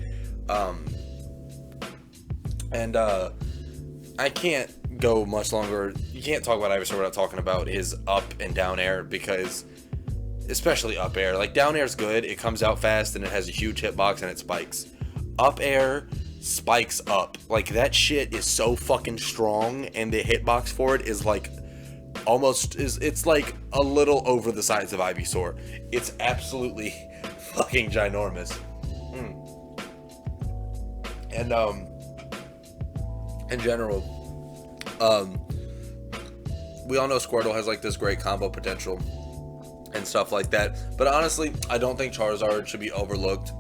I can't go much longer. You can't talk about Ivysaur without talking about his up and down air, because especially up air, like down air is good, it comes out fast and it has a huge hitbox and it spikes. Up air spikes up, like that shit is so fucking strong, and the hitbox for it is like it's like a little over the size of Ivysaur. It's absolutely fucking ginormous. And in general, we all know Squirtle has like this great combo potential and stuff like that, but honestly, I don't think Charizard should be overlooked,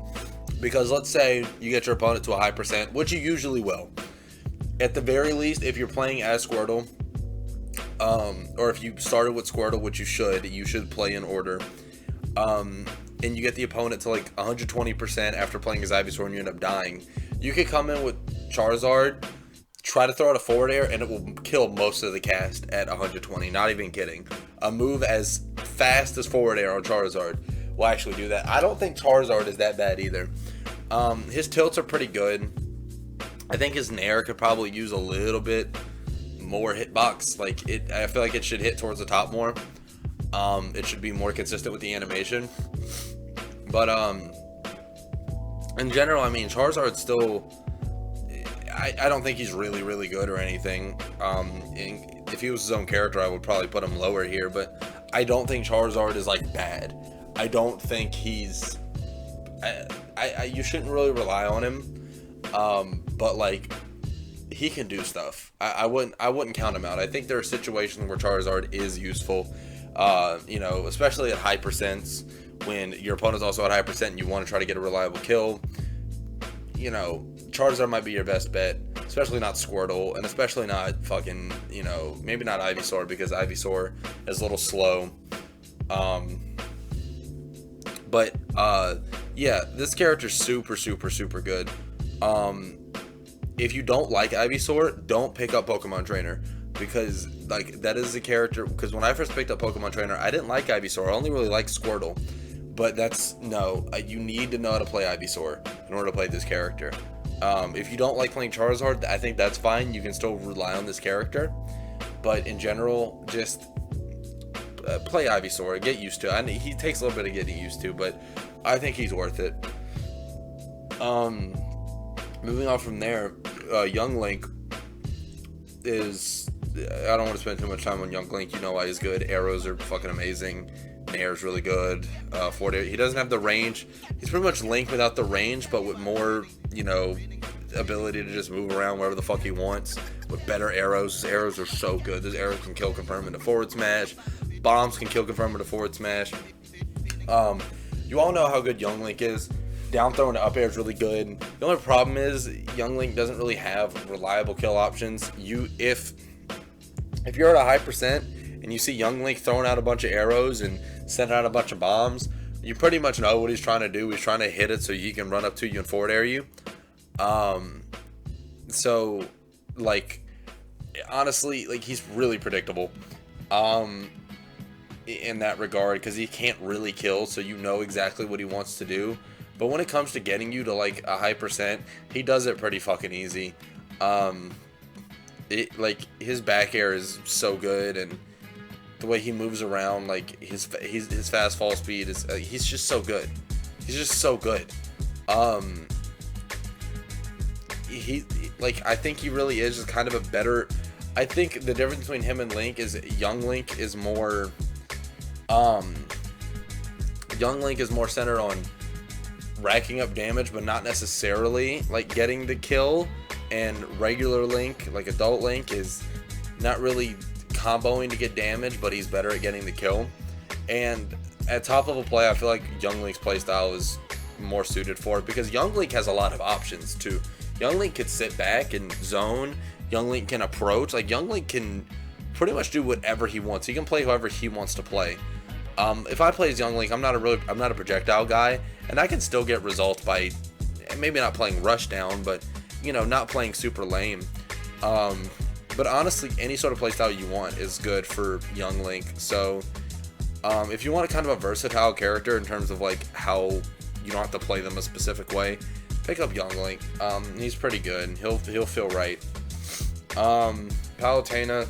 because let's say you get your opponent to a high percent, which you usually will. At the very least, if you're playing as Squirtle, or if you started with Squirtle, which you should play in order, and you get the opponent to like 120% after playing as Ivysaur and you end up dying, you could come in with Charizard, try to throw out a forward air, and it will kill most of the cast at 120. Not even kidding. A move as fast as forward air on Charizard will actually do that. I don't think Charizard is that bad either. His tilts are pretty good. I think his Nair could probably use a little bit more hitbox. Like I feel like it should hit towards the top more. It should be more consistent with the animation. But in general, I mean, Charizard's still. I don't think he's really, really good or anything. If he was his own character, I would probably put him lower here. But I don't think Charizard is like bad. I don't think he's. You shouldn't really rely on him. But like, he can do stuff. I wouldn't count him out. I think there are situations where Charizard is useful. Especially at high percents, when your opponent's also at high percent and you want to try to get a reliable kill. Charizard might be your best bet, especially not Squirtle, and especially not fucking, maybe not Ivysaur, because Ivysaur is a little slow. Yeah, this character's super, super, super good. If you don't like Ivysaur, don't pick up Pokemon Trainer, because like that is a character. Because when I first picked up Pokemon Trainer, I didn't like Ivysaur. I only really liked Squirtle. But you need to know how to play Ivysaur in order to play this character. If you don't like playing Charizard, I think that's fine. You can still rely on this character. But in general, just play Ivysaur. Get used to it. He takes a little bit of getting used to, but I think he's worth it. Moving on from there, Young Link is... I don't want to spend too much time on Young Link. You know why he's good. Arrows are fucking amazing. Nair is really good. He doesn't have the range. He's pretty much Link without the range, but with more, ability to just move around wherever the fuck he wants. With better arrows. His arrows are so good. Those arrows can kill confirm into forward smash. Bombs can kill confirm into forward smash. You all know how good Young Link is. Down throw into up air is really good. The only problem is Young Link doesn't really have reliable kill options. If you're at a high percent and you see Young Link throwing out a bunch of arrows and sending out a bunch of bombs, you pretty much know what he's trying to do. He's trying to hit it so he can run up to you and forward air you. So, like, honestly, like, he's really predictable in that regard, because he can't really kill, so you know exactly what he wants to do. But when it comes to getting you to, like, a high percent, he does it pretty fucking easy. His back air is so good, and the way he moves around, like his fast fall speed is he's just so good. He's just so good. I think he really is just kind of a better. I think the difference between him and Link is Young Link is more centered on racking up damage, but not necessarily like getting the kill. And regular Link, like adult Link, is not really comboing to get damage, but he's better at getting the kill. And at top level play, I feel like Young Link's playstyle is more suited for it, because Young Link has a lot of options too. Young Link could sit back and zone. Young Link can approach. Like, Young Link can pretty much do whatever he wants. He can play whoever he wants to play. If I play as Young Link, I'm not a projectile guy, and I can still get results by maybe not playing Rushdown, but not playing super lame. But honestly, any sort of playstyle you want is good for Young Link. So if you want a kind of a versatile character in terms of like how you don't have to play them a specific way, pick up Young Link. He's pretty good. He'll feel right. Palutena,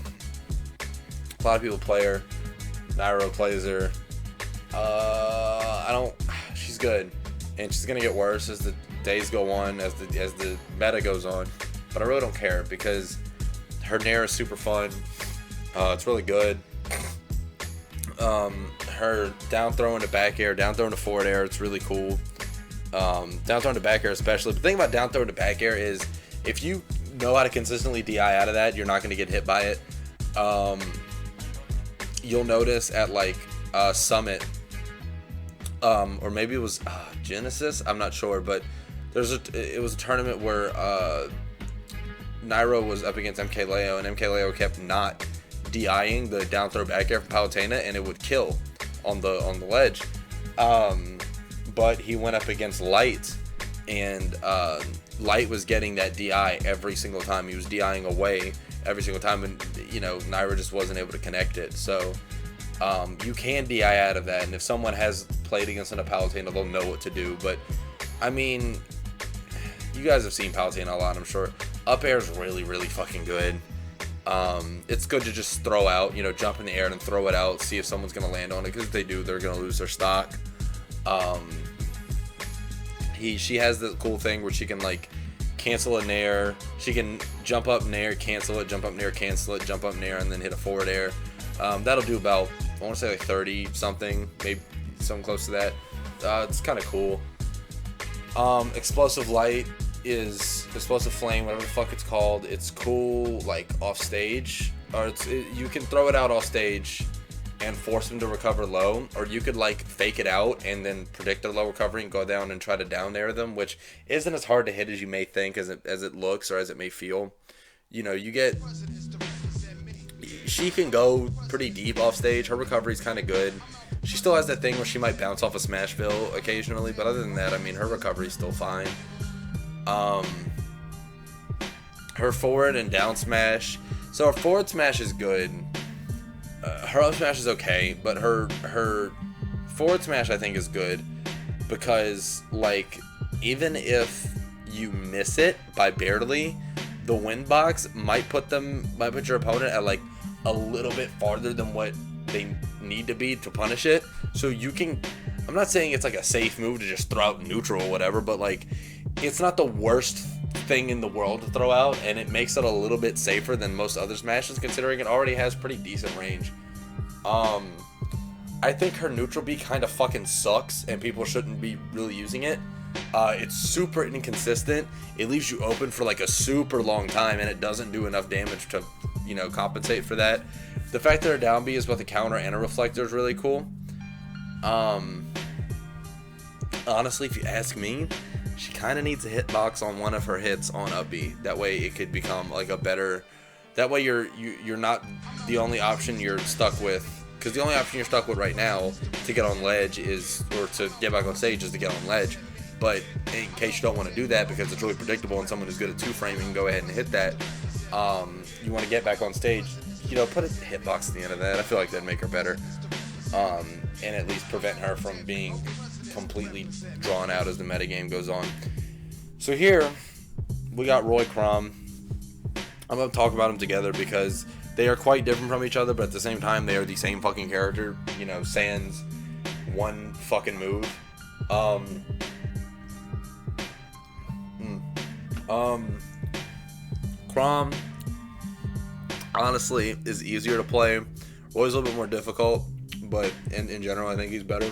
a lot of people play her. Nairo plays her. She's good, and she's gonna get worse as the days go on, as the meta goes on. But I really don't care, because her Nair is super fun. It's really good. Her down throw into back air, down throw into forward air, it's really cool. Down throw into back air especially. The thing about down throw into back air is if you know how to consistently DI out of that, you're not going to get hit by it. You'll notice at like Summit, or maybe it was Genesis, I'm not sure, but it was a tournament where Nairo was up against MKLeo, and MKLeo kept not DIing the down throw back air from Palutena, and it would kill on the ledge. But he went up against Light, and Light was getting that DI every single time. He was DIing away every single time, and Naira just wasn't able to connect it. So you can DI out of that, and if someone has played against a Palutena, they'll know what to do. But I mean, you guys have seen Palutena a lot, I'm sure. Up air is really, really fucking good. It's good to just throw out, jump in the air and throw it out, see if someone's gonna land on it, because if they do, they're gonna lose their stock. She has the cool thing where she can like cancel a nair. She can jump up nair, cancel it, jump up nair, cancel it, jump up nair, and then hit a forward air. That'll do about, I want to say like 30 something, maybe something close to that. It's kind of cool. Explosive light is explosive flame, whatever the fuck it's called. It's cool like off stage, or you can throw it out off stage and force them to recover low, or you could like fake it out and then predict a low recovery and go down and try to down air them, which isn't as hard to hit as you may think, as it looks or as it may feel. She can go pretty deep off stage. Her recovery's kind of good. She still has that thing where she might bounce off a Smashville occasionally, but other than that, I mean, her recovery's still fine. Her forward and down smash. So her forward smash is good. Her up smash is okay, but her forward smash I think is good because like even if you miss it by barely, the win box might put your opponent at like a little bit farther than what they need to be to punish it. So I'm not saying it's like a safe move to just throw out neutral or whatever, but like it's not the worst thing in the world to throw out, and it makes it a little bit safer than most other smashes, considering it already has pretty decent range. I think her neutral B kind of fucking sucks, and people shouldn't be really using it. It's super inconsistent. It leaves you open for like a super long time, and it doesn't do enough damage to, compensate for that. The fact that her down B is both a counter and a reflector is really cool. Honestly, if you ask me, she kind of needs a hitbox on one of her hits on up B. That way it could become like a better... That way you're not the only option you're stuck with. Because the only option you're stuck with right now to get on ledge or to get back on stage is to get on ledge. But in case you don't want to do that because it's really predictable and someone who's good at two-framing, go ahead and hit that. You want to get back on stage, put a hitbox at the end of that. I feel like that'd make her better. And at least prevent her from being completely drawn out as the metagame goes on. So here, we got Roy Crom. I'm going to talk about them together because they are quite different from each other, but at the same time, they are the same fucking character. Sans one fucking move. Crom, honestly, is easier to play. Roy's a little bit more difficult, but in general, I think he's better.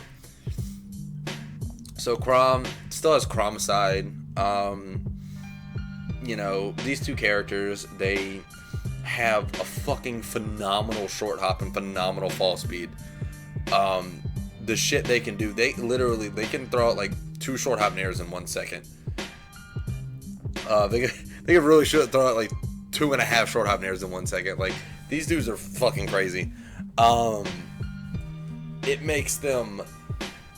So Crom still has Chromicide. These two characters, they have a fucking phenomenal short hop and phenomenal fall speed. The shit they can do, they can throw out like 2 short hop nairs in 1 second. They can really throw out like 2.5 short hop nairs in 1 second. Like, these dudes are fucking crazy. It makes them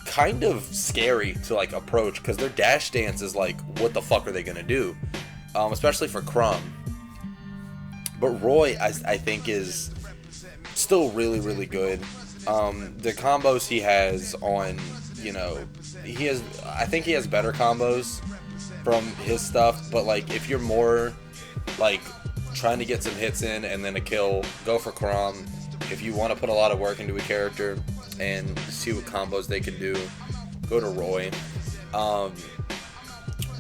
kind of scary to like approach because their dash dance is like, what the fuck are they gonna do? Especially for Crom. But Roy, I think, is still really, really good. The combos he has on, I think he has better combos from his stuff. But like, if you're more like trying to get some hits in and then a kill, go for Crom. If you want to put a lot of work into a character and see what combos they can do, go to Roy.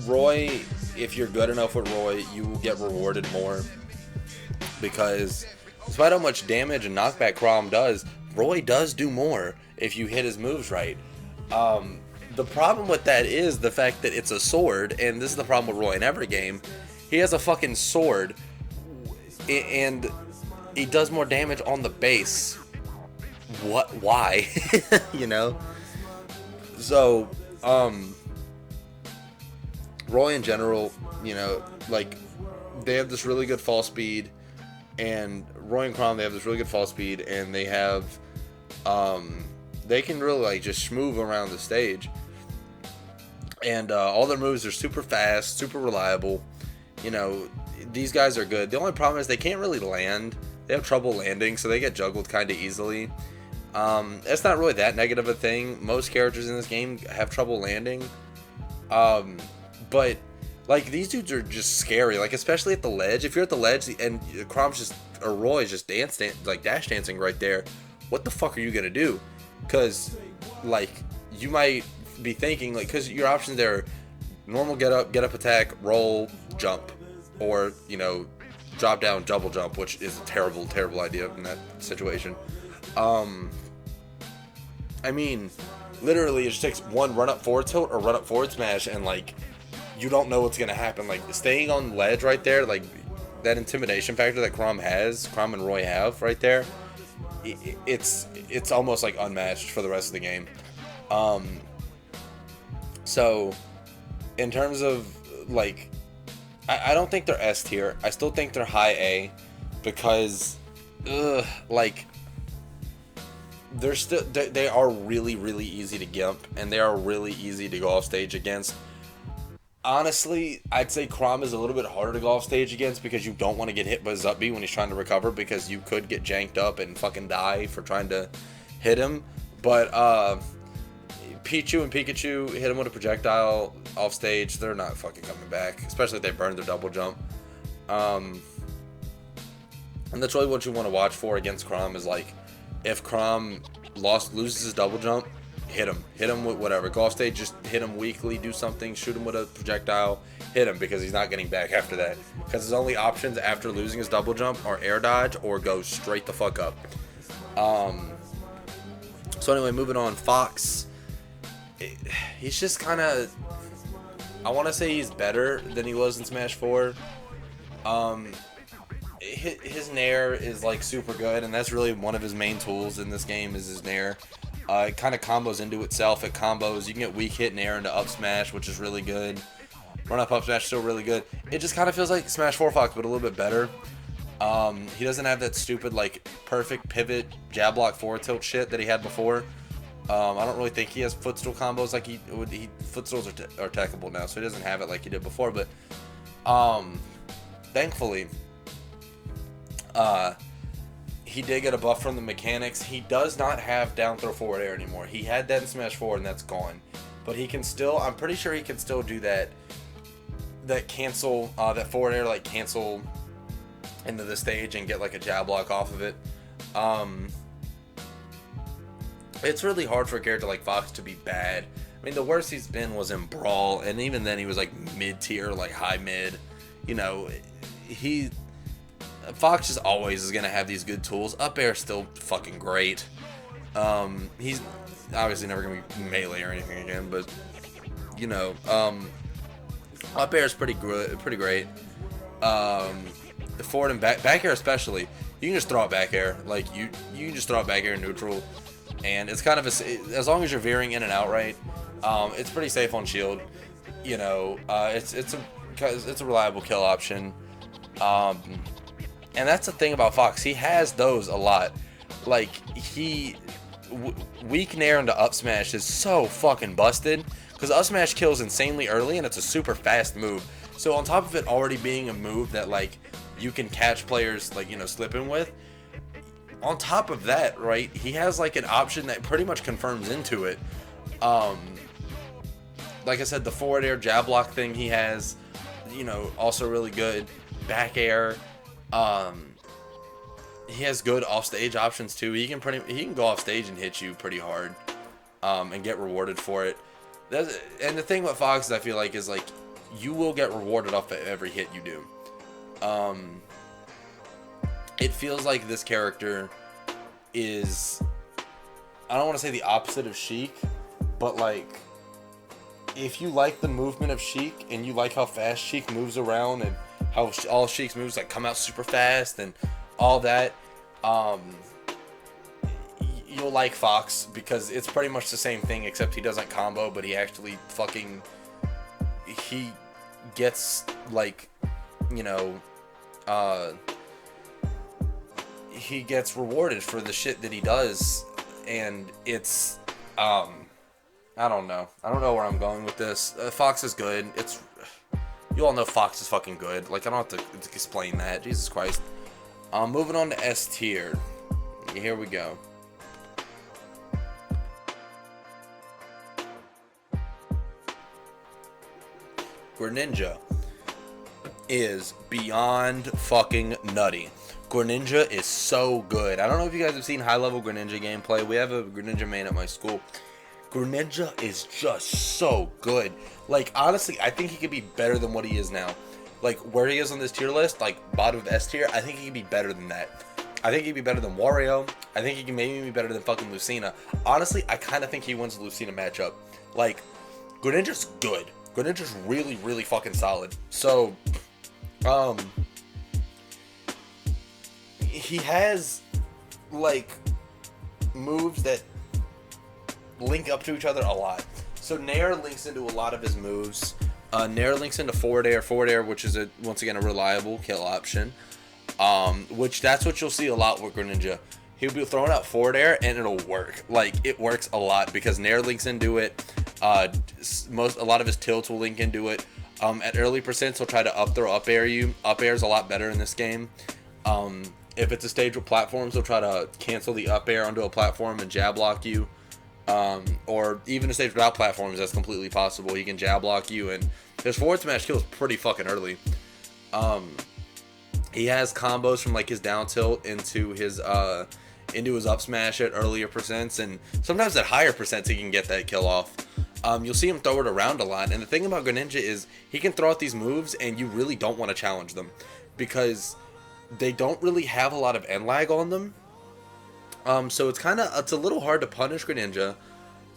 Roy, if you're good enough with Roy, you will get rewarded more because despite how much damage and knockback Crom does, Roy does do more if you hit his moves right. The problem with that is the fact that it's a sword, and this is the problem with Roy in every game. He has a fucking sword, and he does more damage on the base. What? Why? So, Roy in general, like, they have this really good fall speed, and Roy and Crom, they have this really good fall speed, and they have, they can really, like, just schmoove around the stage. And all their moves are super fast, super reliable. You know, these guys are good. The only problem is they can't really land. They have trouble landing, so they get juggled kind of easily. It's not really that negative a thing. Most characters in this game have trouble landing. But like these dudes are just scary. Like especially at the ledge. If you're at the ledge and Crom's just or Roy's just like dash dancing right there, what the fuck are you gonna do? Because like you might be thinking like because your options there are normal get up attack, roll, jump, or you know drop down double jump, which is a terrible idea in that situation. I mean, literally, it just takes one run up forward tilt or run up forward smash, and like, you don't know what's gonna happen. Like, staying on ledge right there, like, that intimidation factor that Chrom and Roy have right there, it's almost like unmatched for the rest of the game. So, in terms of like, I don't think they're S tier. I still think they're high A, because, like. They are really easy to gimp, and they are really easy to go off stage against. Honestly, I'd say Chrom is a little bit harder to go off stage against because you don't want to get hit by Zutby when he's trying to recover, because you could get janked up and fucking die for trying to hit him. But Pichu and Pikachu hit him with a projectile off stage, they're not fucking coming back, especially if they burn their double jump. And that's really what you want to watch for against Chrom is like, if Chrom loses his double jump, hit him with whatever. Go off stage, just hit him weakly, do something, shoot him with a projectile, hit him, because he's not getting back after that. Because his only options after losing his double jump are air dodge or go straight the fuck up. So anyway, moving on, Fox. He's just kind of, I want to say he's better than he was in Smash 4. His nair is like super good, and that's really one of his main tools in this game is his nair. It kind of combos into itself. It combos. You can get weak hit nair into up smash, which is really good. Run up smash still really good. It just kind of feels like Smash 4 Fox, but a little bit better. He doesn't have that stupid like perfect pivot jab block forward tilt shit that he had before. I don't really think he has footstool combos like he would. Footstools are techable now, so he doesn't have it like he did before. But thankfully. He did get a buff from the mechanics. He does not have down throw forward air anymore. He had that in Smash 4 and that's gone. But he can still, I'm pretty sure he can still do that cancel, that forward air, like cancel into the stage and get like a jab block off of it. It's really hard for a character like Fox to be bad. I mean, the worst he's been was in Brawl, and even then he was like mid-tier, like high mid. You know, Fox just always is going to have these good tools. Up air is still fucking great. He's obviously never going to be melee or anything again, but, you know, up air is pretty great. Forward and back air especially, you can just throw it back air. Like, you can just throw it back air neutral, and it's kind of, as long as you're veering in and out right, it's pretty safe on shield. You know, it's a reliable kill option. And that's the thing about Fox. He has those a lot. Like, weak nair into up smash is so fucking busted. Because up smash kills insanely early, and it's a super fast move. So on top of it already being a move that, like, you can catch players, like, you know, slipping with. On top of that, right, he has, like, an option that pretty much confirms into it. Like I said, the forward air jab block thing he has, you know, also really good. Back air. He has good offstage options too. He can go off stage and hit you pretty hard, and get rewarded for it. And the thing with Fox, I feel like, is like you will get rewarded off of every hit you do. It feels like this character is, I don't want to say the opposite of Sheik, but like if you like the movement of Sheik and you like how fast Sheik moves around and how all Sheik's moves like come out super fast and all that, you'll like Fox, because it's pretty much the same thing except he doesn't combo, but he actually he gets like, you know, he gets rewarded for the shit that he does, and it's I don't know. I don't know where I'm going with this. Fox is good. You all know Fox is fucking good. Like, I don't have to explain that. Jesus Christ. Moving on to S tier. Here we go. Greninja is beyond fucking nutty. Greninja is so good. I don't know if you guys have seen high-level Greninja gameplay. We have a Greninja main at my school. Greninja is just so good. Like, honestly, I think he could be better than what he is now. Like, where he is on this tier list, like, bottom of S tier, I think he could be better than that. I think he'd be better than Wario. I think he can maybe be better than fucking Lucina. Honestly, I kind of think he wins the Lucina matchup. Like, Greninja's good. Greninja's really, really fucking solid. So, he has, like, moves that link up to each other a lot. So Nair links into a lot of his moves. Nair links into forward air, which is once again a reliable kill option. Which that's what you'll see a lot with Greninja. He'll be throwing out forward air and it'll work. Like, it works a lot because Nair links into it. A lot of his tilts will link into it. At early percents, he'll try to up throw up air you. Up air is a lot better in this game. If it's a stage with platforms, he'll try to cancel the up air onto a platform and jab block you. Or even a stage without platforms, that's completely possible. He can jab block you, and his forward smash kills pretty fucking early. He has combos from like his down tilt into his up smash at earlier percents, and sometimes at higher percents he can get that kill off. You'll see him throw it around a lot, and the thing about Greninja is he can throw out these moves, and you really don't want to challenge them because they don't really have a lot of end lag on them. So it's a little hard to punish Greninja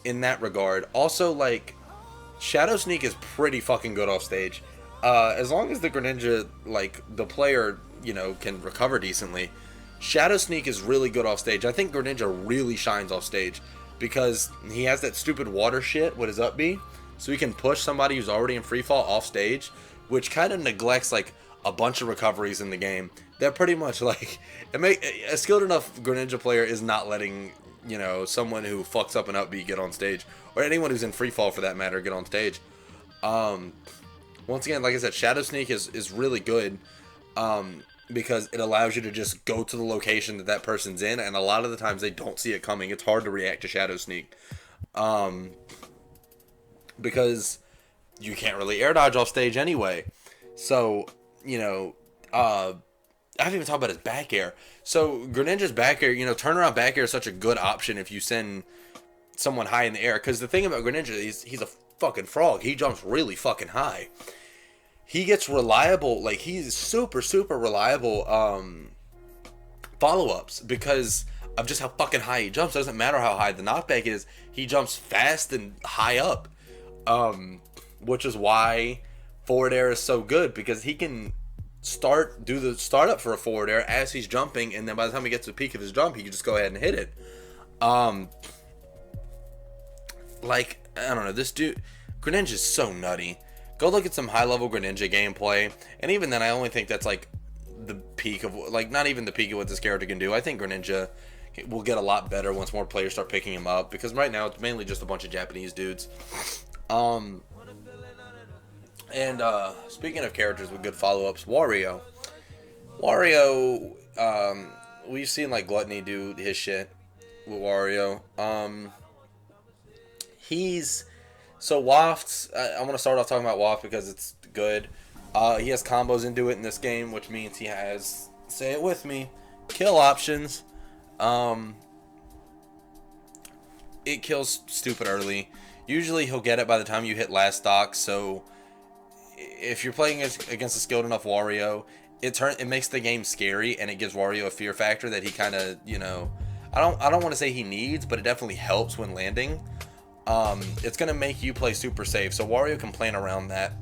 in that regard. Also, like, Shadow Sneak is pretty fucking good off stage. As long as the Greninja, like, the player, you know, can recover decently, Shadow Sneak is really good off stage. I think Greninja really shines off stage because he has that stupid water shit with his up B, so he can push somebody who's already in free fall off stage, which kind of neglects, like, a bunch of recoveries in the game. They're pretty much like a skilled enough Greninja player is not letting, you know, someone who fucks up an up B get on stage, or anyone who's in free fall for that matter get on stage. Once again, like I said, Shadow Sneak is really good because it allows you to just go to the location that person's in, and a lot of the times they don't see it coming. It's hard to react to Shadow Sneak because you can't really air dodge off stage anyway. So, you know, I haven't even talked about his back air. So Greninja's back air, you know, turnaround back air is such a good option if you send someone high in the air. Because the thing about Greninja is he's a fucking frog. He jumps really fucking high. He gets reliable, like, he's super, super reliable follow-ups because of just how fucking high he jumps. It doesn't matter how high the knockback is. He jumps fast and high up. Which is why forward air is so good, because he can do the startup for a forward air as he's jumping, and then by the time he gets to the peak of his jump, he can just go ahead and hit it. Like, I don't know, this dude, Greninja is so nutty. Go look at some high-level Greninja gameplay, and even then, I only think that's, like, the peak of, like, not even the peak of what this character can do. I think Greninja will get a lot better once more players start picking him up, because right now, it's mainly just a bunch of Japanese dudes. And speaking of characters with good follow-ups, Wario, we've seen, like, Gluttony do his shit with Wario. So Waft, I want to start off talking about Waft because it's good. He has combos into it in this game, which means he has, say it with me, kill options. It kills stupid early. Usually he'll get it by the time you hit last stock, so if you're playing against a skilled enough Wario, it makes the game scary, and it gives Wario a fear factor that he kind of, you know, I don't want to say he needs, but it definitely helps when landing. It's gonna make you play super safe, so Wario can plan around that.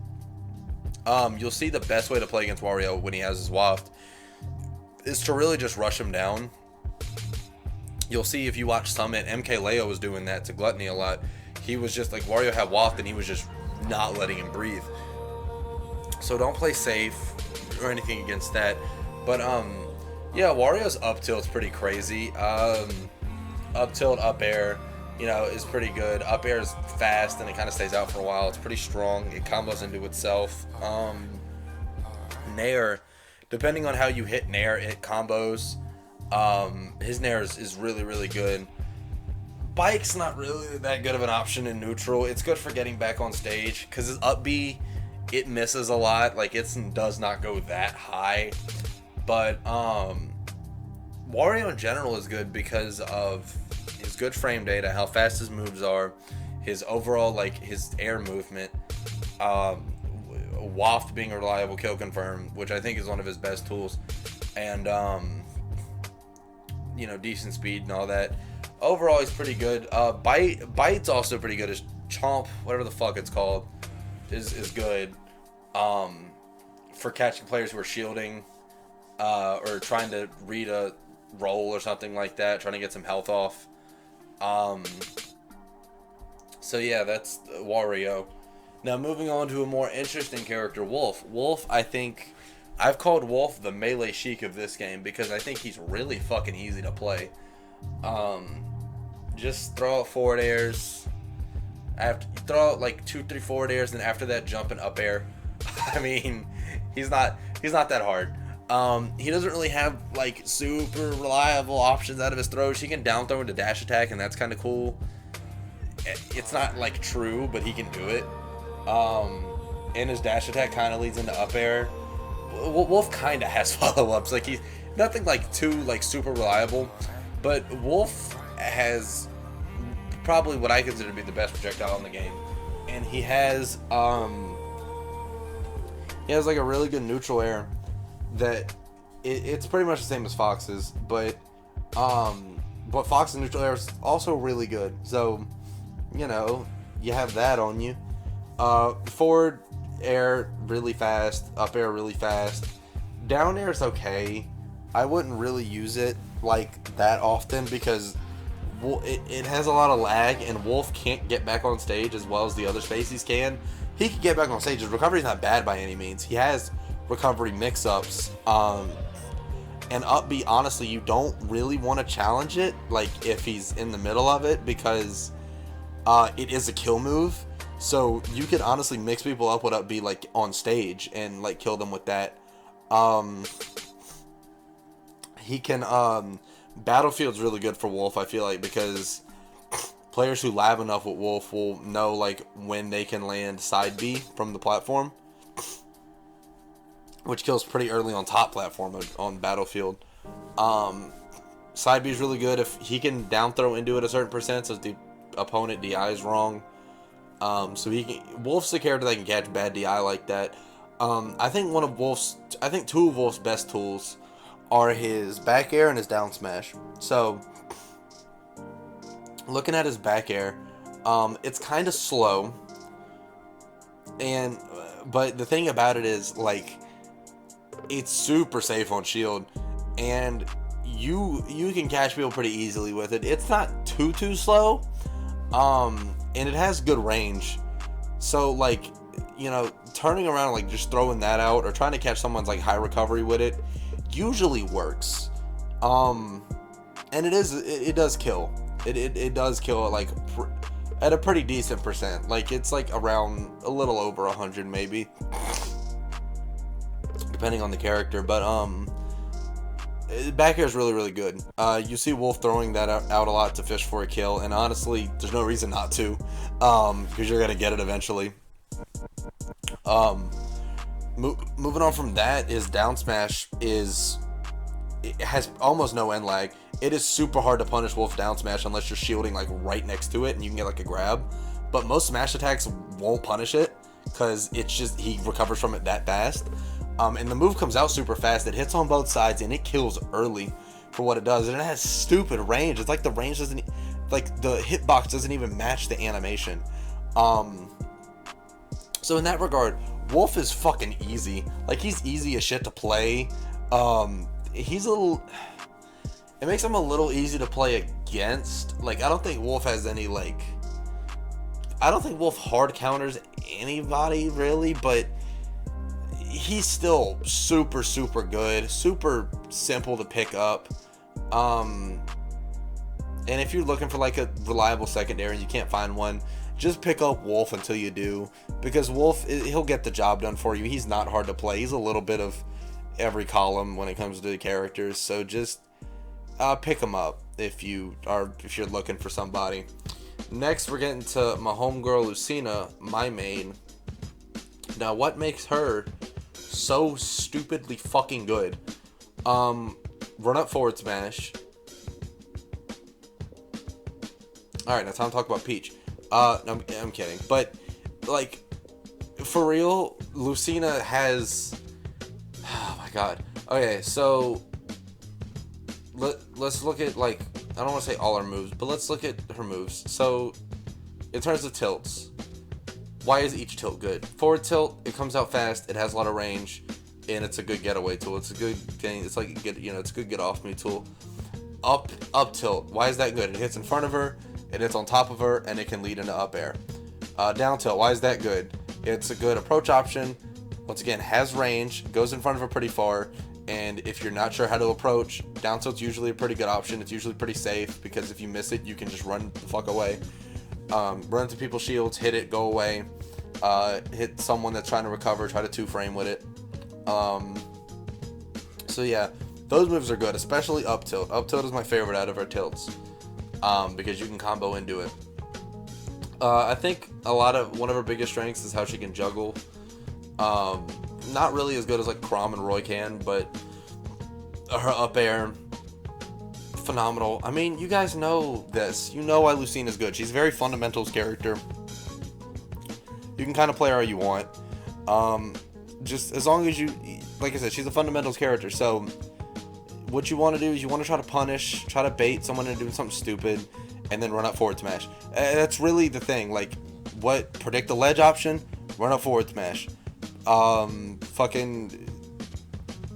You'll see the best way to play against Wario when he has his Waft is to really just rush him down. You'll see if you watch Summit, MK Leo was doing that to Gluttony a lot. He was just like, Wario had Waft and he was just not letting him breathe. So don't play safe or anything against that. But yeah, Wario's up tilt's pretty crazy. Up tilt, up air, is pretty good. Up air is fast and it kind of stays out for a while. It's pretty strong. It combos into itself. Nair, depending on how you hit Nair, it combos. His Nair is really, really good. Bike's not really that good of an option in neutral. It's good for getting back on stage because his up B, it misses a lot. Like, it does not go that high. But Wario in general is good because of his good frame data, how fast his moves are, his overall, like, his air movement, waft being a reliable kill confirm, which I think is one of his best tools, and decent speed and all that. Overall, he's pretty good. Bite's also pretty good. His Chomp, whatever the fuck it's called, is good for catching players who are shielding or trying to read a roll or something like that, trying to get some health off. So yeah, that's Wario. Now moving on to a more interesting character, Wolf. Wolf, I think I've called Wolf the melee Sheik of this game because I think he's really fucking easy to play. Just throw out forward airs. Throw out like 2-3 forward airs, and after that jump and up air. I mean, he's not that hard. He doesn't really have like super reliable options out of his throws. He can down throw into dash attack, and that's kind of cool. It's not like true, but he can do it. And his dash attack kind of leads into up air. Wolf kind of has follow-ups. Like, he's nothing like too like super reliable, but Wolf has probably what I consider to be the best projectile in the game, and he has like a really good neutral air that it's pretty much the same as Fox's, but Fox's neutral air is also really good. So you have that on you. Forward air really fast, up air really fast. Down air is okay. I wouldn't really use it like that often because it has a lot of lag, and Wolf can't get back on stage as well as the other spacies can. He can get back on stage. His recovery's not bad by any means. He has recovery mix-ups. And up B, honestly, you don't really want to challenge it, like, if he's in the middle of it, because it is a kill move. So you could honestly mix people up with up B, like, on stage and, like, kill them with that. He can, Battlefield's really good for Wolf, I feel like, because players who lab enough with Wolf will know, like, when they can land side B from the platform, which kills pretty early on top platform on Battlefield. Side B is really good if he can down throw into it a certain percent, so the opponent DI is wrong. So Wolf's the character that can catch bad DI like that. I think two of Wolf's best tools are his back air and his down smash. So, looking at his back air, it's kind of slow, but the thing about it is, like, it's super safe on shield, and you can catch people pretty easily with it. It's not too slow, and it has good range. So, like, turning around, like, just throwing that out or trying to catch someone's, like, high recovery with it usually works. And it does kill. It does kill, like, at a pretty decent percent. Like, it's like around a little over 100 maybe, depending on the character. But back air is really, really good. You see Wolf throwing that out a lot to fish for a kill, and honestly, there's no reason not to, because you're gonna get it eventually. Moving on from that, is down smash it has almost no end lag. It is super hard to punish Wolf down smash unless you're shielding, like, right next to it and you can get, like, a grab. But most smash attacks won't punish it because it's just he recovers from it that fast. And the move comes out super fast. It hits on both sides and it kills early for what it does. And it has stupid range. It's like the range doesn't, like, the hitbox doesn't even match the animation. So in that regard, Wolf is fucking easy. Like, he's easy as shit to play. It makes him a little easy to play against. Like, I don't think Wolf has any, like, I don't think Wolf hard counters anybody really, but he's still super, super good, super simple to pick up. And if you're looking for like a reliable secondary and you can't find one, just pick up Wolf until you do, because Wolf, he'll get the job done for you. He's not hard to play. He's a little bit of every column when it comes to the characters. So just pick him up if you're looking for somebody. Next, we're getting to my homegirl Lucina, my main. Now, what makes her so stupidly fucking good? Run up forward smash. Alright, now time to talk about Peach. No, I'm kidding. But, like, for real, Lucina has... Oh my god. Okay, so... Let's look at, like... I don't want to say all her moves, but let's look at her moves. So, in terms of tilts, why is each tilt good? Forward tilt, it comes out fast, it has a lot of range, and it's a good getaway tool. It's a good thing. It's like it's a good get off me tool. Up tilt, why is that good? It hits in front of her, it hits on top of her, and it can lead into up air. Down tilt, why is that good? It's a good approach option. Once again, has range, goes in front of her pretty far, and if you're not sure how to approach, down tilt's usually a pretty good option. It's usually pretty safe, because if you miss it, you can just run the fuck away. Run into people's shields, hit it, go away. Hit someone that's trying to recover, try to two-frame with it. So yeah, those moves are good, especially up tilt. Up tilt is my favorite out of her tilts, because you can combo into it. I think one of her biggest strengths is how she can juggle. Not really as good as like Chrom and Roy can, but her up air, phenomenal. I mean, you guys know this. You know why Lucina's good. She's a very fundamentals character. You can kind of play her how you want. Just as long as you, like I said, she's a fundamentals character. So what you want to do is you want to try to punish, try to bait someone into doing something stupid, and then run up forward smash. That's really the thing. Like, predict the ledge option, run up forward smash. Fucking,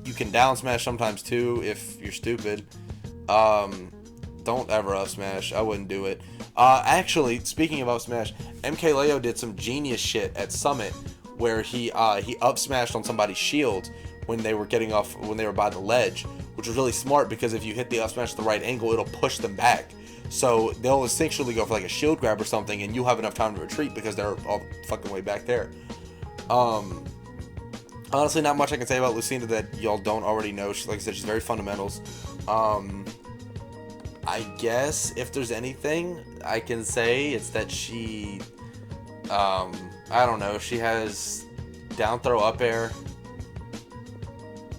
you can down smash sometimes too if you're stupid. Don't ever up smash. I wouldn't do it. Actually, speaking of up smash, MKLeo did some genius shit at Summit where he up smashed on somebody's shield when they were by the ledge, which was really smart, because if you hit the up smash at the right angle, it'll push them back. So they'll essentially go for like a shield grab or something, and you have enough time to retreat because they're all fucking way back there. Honestly, not much I can say about Lucina that y'all don't already know. Like I said, she's very fundamentals. I guess if there's anything I can say, it's that she, I don't know, she has down throw up air,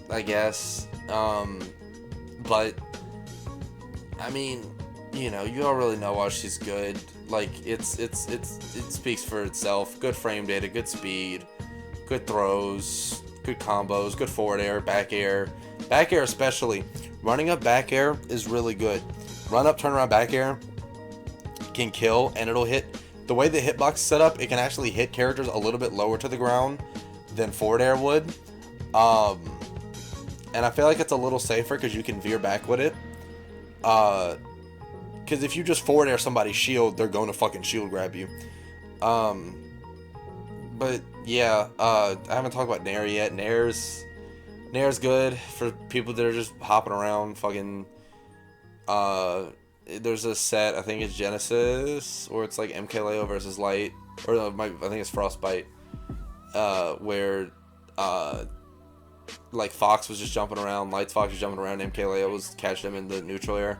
I guess. But I mean, you know, you don't really know why she's good. Like, it speaks for itself. Good frame data, good speed, good throws, good combos, good forward air, back air. Back air especially. Running up back air is really good. Run up, turn around back air can kill, and it'll hit. The way the hitbox is set up, it can actually hit characters a little bit lower to the ground than forward air would. And I feel like it's a little safer because you can veer back with it. Because if you just forward air somebody's shield, they're going to fucking shield grab you. But yeah, I haven't talked about Nair yet. Nair's good for people that are just hopping around. Fucking, there's a set, I think it's Genesis, or it's like MKLeo versus Light, or I think it's Frostbite, where like Fox was just jumping around, Light's Fox was jumping around, MKLeo was catching him in the neutral air,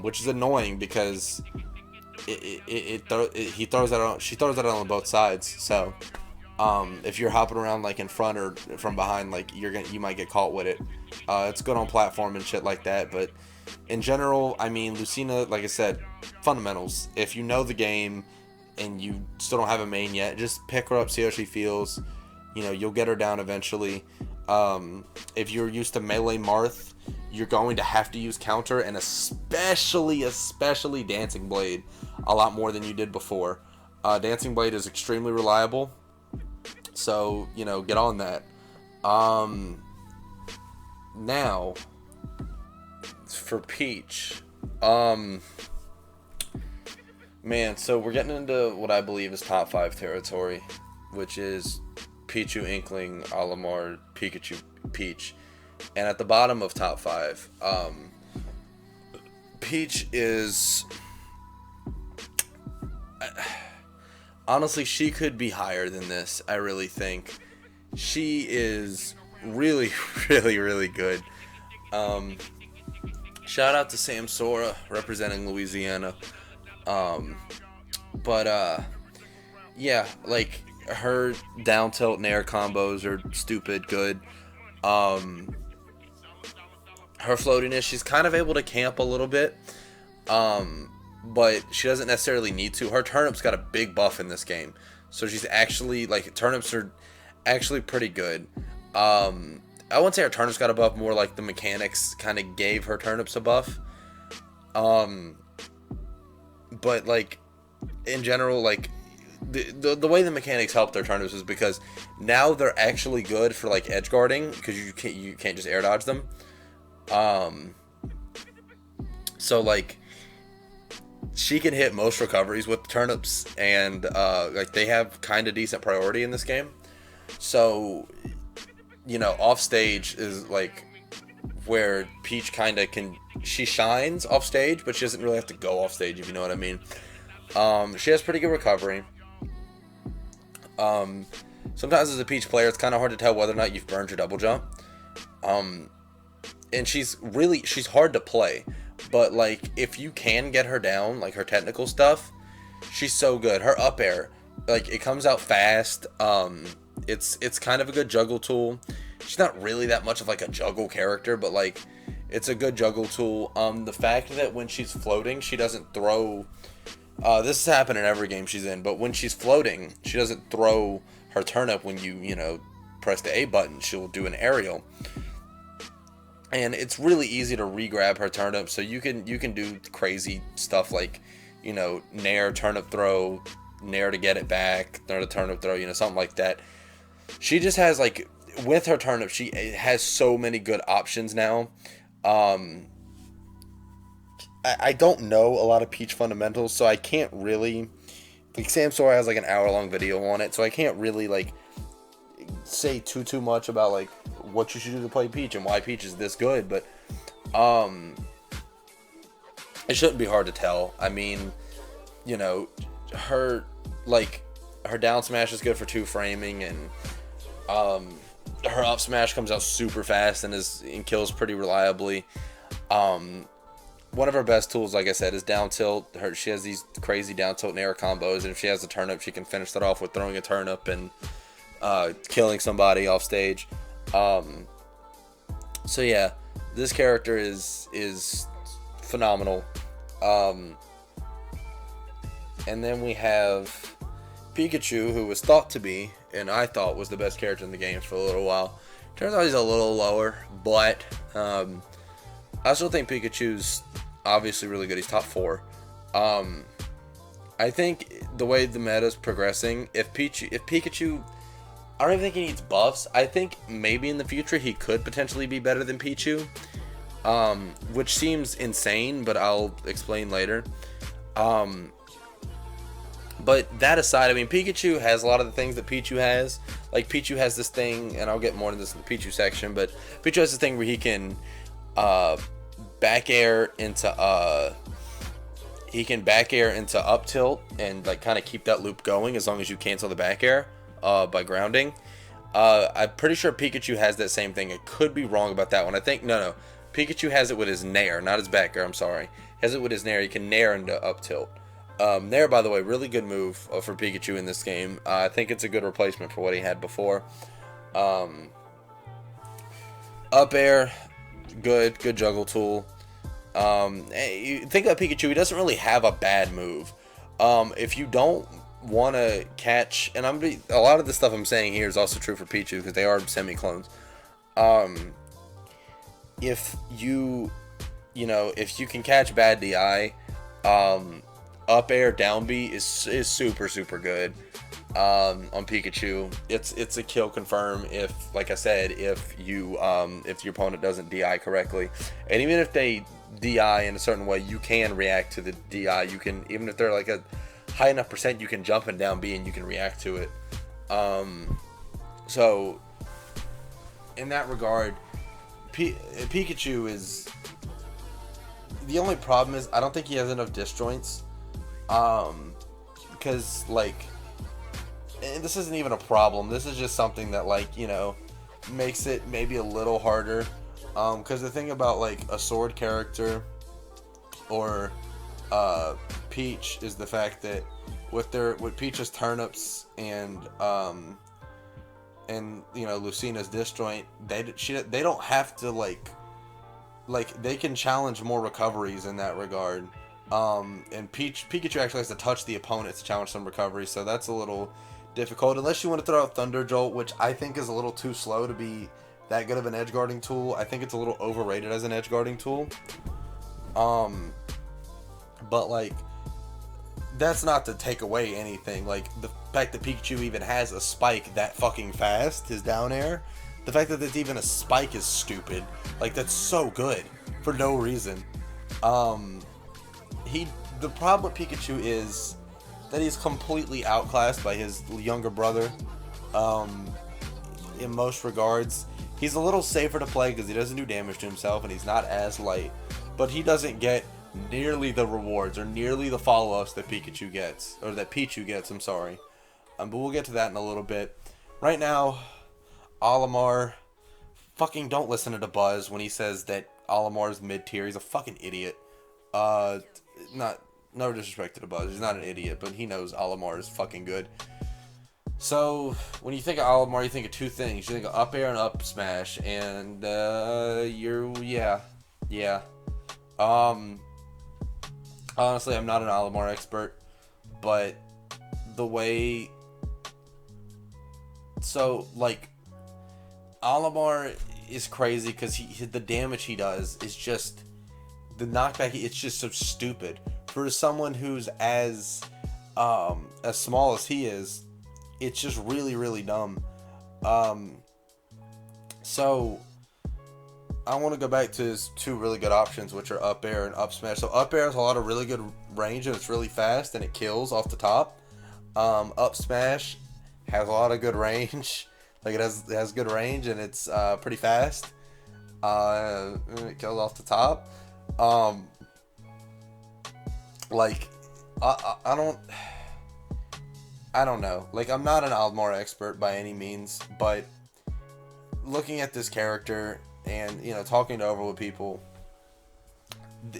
which is annoying because she throws that on both sides. So if you're hopping around like in front or from behind, like you might get caught with it. It's good on platform and shit like that, but in general, I mean, Lucina, like I said, fundamentals. If you know the game and you still don't have a main yet, just pick her up, see how she feels. You know, you'll get her down eventually. If you're used to melee Marth, you're going to have to use counter, and especially Dancing Blade a lot more than you did before. Dancing Blade is extremely reliable, so, you know, get on that. Now, for Peach, man, so we're getting into what I believe is top 5 territory, which is Pichu, Inkling, Olimar, Pikachu, Peach. And at the bottom of top 5, Peach is... honestly, she could be higher than this, I really think. She is really, really, really good. Shout out to Sam Sora, representing Louisiana. Yeah, like, her down tilt nair combos are stupid good. Her floatiness, she's kind of able to camp a little bit. But she doesn't necessarily need to. Her turnip's got a big buff in this game. So she's actually, like, turnips are actually pretty good. I wouldn't say her turnips got a buff, more like the mechanics kind of gave her turnips a buff. But, like, in general, like, the way the mechanics help their turnips is because now they're actually good for, like, edge guarding, because you can't just air dodge them. So, like, she can hit most recoveries with turnips, and like, they have kind of decent priority in this game. So, you know, off stage is like where Peach kind of she shines off stage, but she doesn't really have to go off stage, if you know what I mean. She has pretty good recovery. Sometimes as a Peach player, it's kind of hard to tell whether or not you've burned your double jump. And she's hard to play. But, like, if you can get her down, like, her technical stuff, she's so good. Her up air, like, it comes out fast. It's kind of a good juggle tool. She's not really that much of, like, a juggle character, but, like, it's a good juggle tool. The fact that when she's floating, she doesn't throw... this has happened in every game she's in, but when she's floating, she doesn't throw her turnip when you know, press the A button. She'll do an aerial. And it's really easy to re-grab her turnip, so you can do crazy stuff like, you know, nair, turnip throw, nair to get it back, nair to turnip throw, you know, something like that. She just has, like, with her turnip, she has so many good options now. I don't know a lot of Peach fundamentals, so I can't really, like, Sam Sora has, like, an hour-long video on it, so I can't really, like, say too much about, like, what you should do to play Peach and why Peach is this good, but it shouldn't be hard to tell. I mean, you know, her down smash is good for 2 framing, and her up smash comes out super fast and kills pretty reliably. One of her best tools, like I said, is down tilt. She has these crazy down tilt nair combos, and if she has a turnip, she can finish that off with throwing a turnip and killing somebody off stage. So yeah, this character is phenomenal. And then we have Pikachu, who was thought to be, and I thought was the best character in the games for a little while. Turns out he's a little lower, but I still think Pikachu's obviously really good. He's top 4. I think the way the meta's progressing, if Pikachu, I don't even think he needs buffs. I think maybe in the future he could potentially be better than Pichu, which seems insane, but I'll explain later. But that aside, I mean, Pikachu has a lot of the things that Pichu has. Like, Pichu has this thing, and I'll get more into this in the Pichu section, but Pichu has this thing where he can back air into up tilt and, like, kind of keep that loop going as long as you cancel the back air by grounding. I'm pretty sure Pikachu has that same thing. I could be wrong about that one. I think no, Pikachu has it with his nair, not his back air. I'm sorry, has it with his nair. He can nair into up tilt. Nair, by the way, really good move for Pikachu in this game. I think it's a good replacement for what he had before. Up air, good juggle tool. You think about Pikachu, he doesn't really have a bad move. If you don't want to catch, and a lot of the stuff I'm saying here is also true for Pichu because they are semi-clones. If you can catch bad DI, up air down B is super good on Pikachu. It's a kill confirm if, like I said, if your opponent doesn't DI correctly, and even if they DI in a certain way, you can react to the DI. You can, even if they're like a high enough percent, you can jump and down B and you can react to it. So in that regard, Pikachu The only problem is I don't think he has enough disjoints. Because, like, and this isn't even a problem. This is just something that, like, you know, makes it maybe a little harder. Because the thing about, like, a sword character or Peach is the fact that with Peach's turnips and you know, Lucina's disjoint, they don't have to like they can challenge more recoveries in that regard. And Pikachu actually has to touch the opponent to challenge some recoveries, so that's a little difficult unless you want to throw out Thunder Jolt, which I think is a little too slow to be that good of an edge guarding tool. I think it's a little overrated as an edge guarding tool. But like, that's not to take away anything. Like, the fact that Pikachu even has a spike that fucking fast, his down air, the fact that there's even a spike is stupid. Like, that's so good for no reason. The problem with Pikachu is that he's completely outclassed by his younger brother. In most regards, he's a little safer to play because he doesn't do damage to himself and he's not as light, but he doesn't get nearly the rewards or nearly the follow-ups that Pikachu gets, or that Pichu gets, I'm sorry. But we'll get to that in a little bit. Right now, Olimar, fucking don't listen to Buzz when he says that Olimar is mid-tier. He's a fucking idiot. No disrespect to Buzz, he's not an idiot, but he knows Olimar is fucking good. So, when you think of Olimar, you think of two things. You think of up air and up smash, and, yeah. Honestly, I'm not an Olimar expert, but the way... So, like, Olimar is crazy because the damage he does is just... The knockback, it's just so stupid. For someone who's as small as he is, it's just really, really dumb. So... I want to go back to his two really good options, which are up air and up smash. So up air has a lot of really good range and it's really fast and it kills off the top. Up smash has a lot of good range, like it has good range and it's pretty fast. It kills off the top. Like I don't know. Like, I'm not an Olimar expert by any means, but looking at this character and, you know, talking it over with people,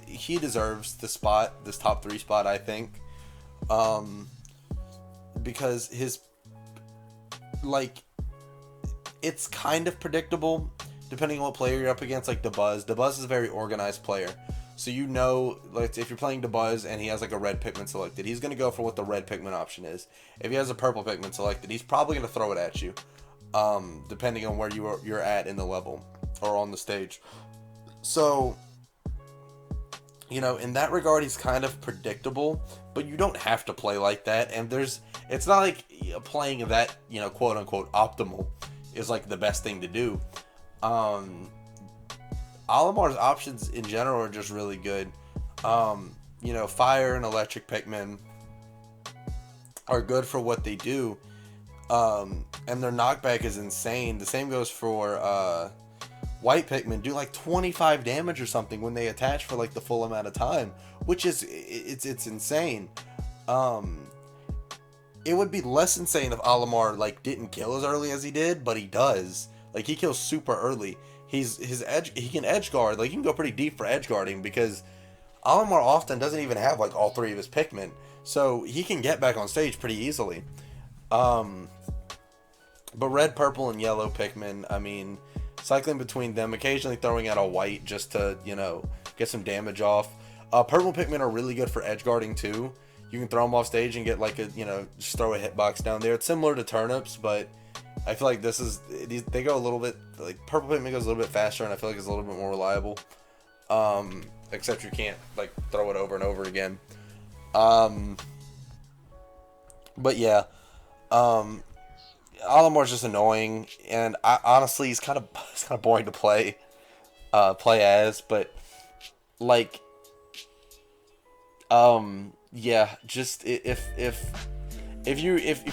he deserves the spot, this top 3 spot, I think. Because his, like, it's kind of predictable depending on what player you're up against. Like Dabuz. Dabuz is a very organized player. So you know, like, if you're playing Dabuz and he has like a red Pikmin selected, he's going to go for what the red Pikmin option is. If he has a purple Pikmin selected, he's probably going to throw it at you. Depending on where you're at in the level or on the stage. So, you know, in that regard, he's kind of predictable, but you don't have to play like that. And it's not like playing that, you know, quote unquote optimal is like the best thing to do. Olimar's options in general are just really good. You know, fire and electric Pikmin are good for what they do. And their knockback is insane. The same goes for white Pikmin. Do like 25 damage or something when they attach for like the full amount of time, which is it's insane. It would be less insane if Olimar like didn't kill as early as he did, but he does. Like, he kills super early. He can edge guard. Like, he can go pretty deep for edge guarding because Olimar often doesn't even have like all 3 of his Pikmin, so he can get back on stage pretty easily. But red, purple, and yellow Pikmin, I mean, cycling between them, occasionally throwing out a white just to, you know, get some damage off. Purple Pikmin are really good for edge guarding too. You can throw them off stage and get like a, you know, just throw a hitbox down there. It's similar to turnips, but I feel like they go a little bit, like, purple Pikmin goes a little bit faster, and I feel like it's a little bit more reliable. Except you can't, like, throw it over and over again. But yeah, Olimar's just annoying, and honestly, he's kind of boring to play as, but like, yeah, just if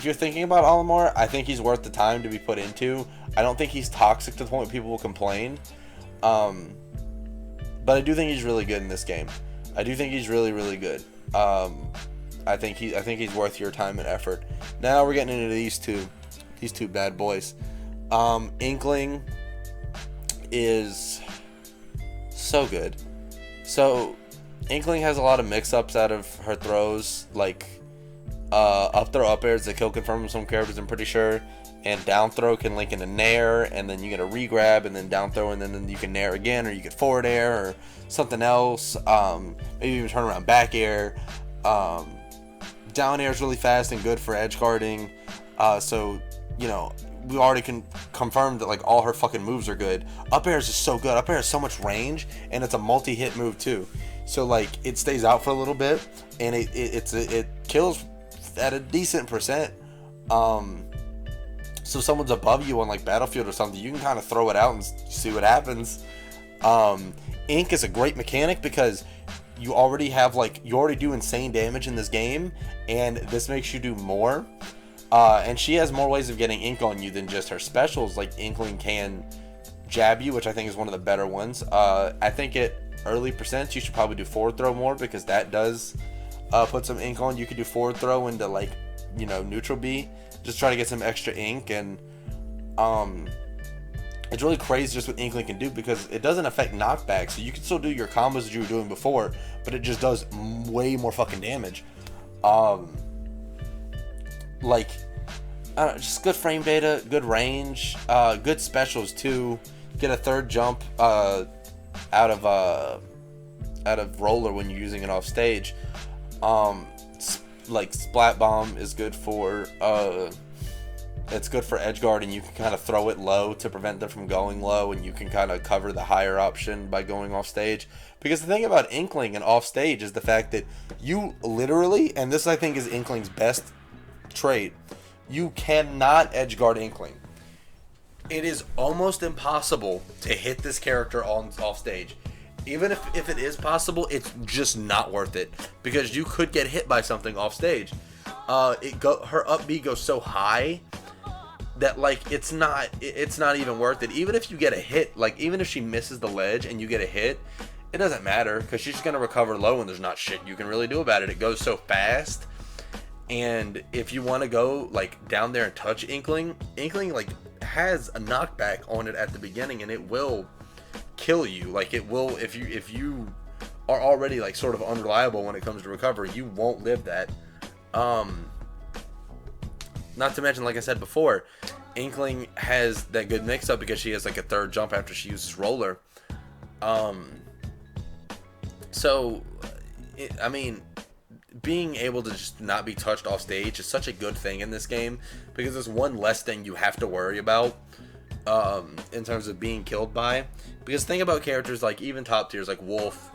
you're thinking about Olimar, I think he's worth the time to be put into. I don't think he's toxic to the point where people will complain. But but I do think he's really good in this game. I do think he's really, really good. I think he's worth your time and effort. Now we're getting into these two bad boys. Inkling is so good. So Inkling has a lot of mix-ups out of her throws, like up throw, up airs that kill confirm some characters, I'm pretty sure, and down throw can link into nair, and then you get a re-grab, and then down throw, and then you can nair again, or you get forward air, or something else, maybe even turn around back air. Down air is really fast and good for edge guarding, so, you know, we already can confirm that, like, all her fucking moves are good. Up air is just so good. Up air has so much range, and it's a multi-hit move, too. So, like, it stays out for a little bit, and it kills at a decent percent. So someone's above you on, like, Battlefield or something, you can kind of throw it out and see what happens. Ink is a great mechanic because you already have, like, you already do insane damage in this game, and this makes you do more. And she has more ways of getting ink on you than just her specials. Like, Inkling can jab you, which I think is one of the better ones. I think at early percents, you should probably do forward throw more, because that does put some ink on. You could do forward throw into, like, you know, neutral B. Just try to get some extra ink, and it's really crazy just what Inkling can do, because it doesn't affect knockback, so you can still do your combos that you were doing before, but it just does way more fucking damage. Like, I don't know, just good frame data, good range, good specials too. Get a third jump out of roller when you're using it off stage. Like, Splat Bomb is good for it's good for edge guard, and you can kind of throw it low to prevent them from going low, and you can kind of cover the higher option by going off stage. Because the thing about Inkling and off stage is the fact that you literally, and this I think is Inkling's best trait, you cannot edge guard Inkling. It is almost impossible to hit this character off stage. Even if it is possible, it's just not worth it, because you could get hit by something off stage. Her up B goes so high that, like, it's not even worth it. Even if you get a hit, like, even if she misses the ledge and you get a hit, it doesn't matter, because she's gonna recover low and there's not shit you can really do about it. It goes so fast. And if you want to go, like, down there and touch Inkling, like, has a knockback on it at the beginning, and it will kill you. Like, it will, if you are already, like, sort of unreliable when it comes to recovery, you won't live that. Not to mention, like I said before, Inkling has that good mix-up because she has, like, a third jump after she uses roller. So, I mean, being able to just not be touched off stage is such a good thing in this game, because it's one less thing you have to worry about in terms of being killed by. Because think about characters like even top tiers like Wolf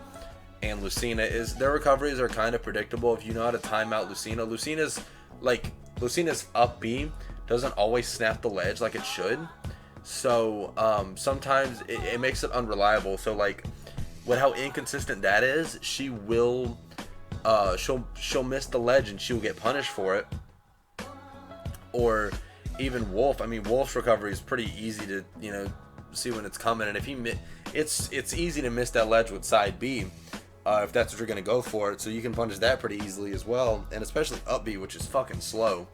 and Lucina, is their recoveries are kind of predictable if you know how to time out Lucina. Lucina's up B doesn't always snap the ledge like it should, so sometimes it makes it unreliable. So, like, with how inconsistent that is, she will she'll miss the ledge and she'll get punished for it. Or even Wolf. I mean, Wolf's recovery is pretty easy to, you know, see when it's coming, and if it's easy to miss that ledge with side B if that's what you're gonna go for it. So you can punish that pretty easily as well, and especially up B, which is fucking slow.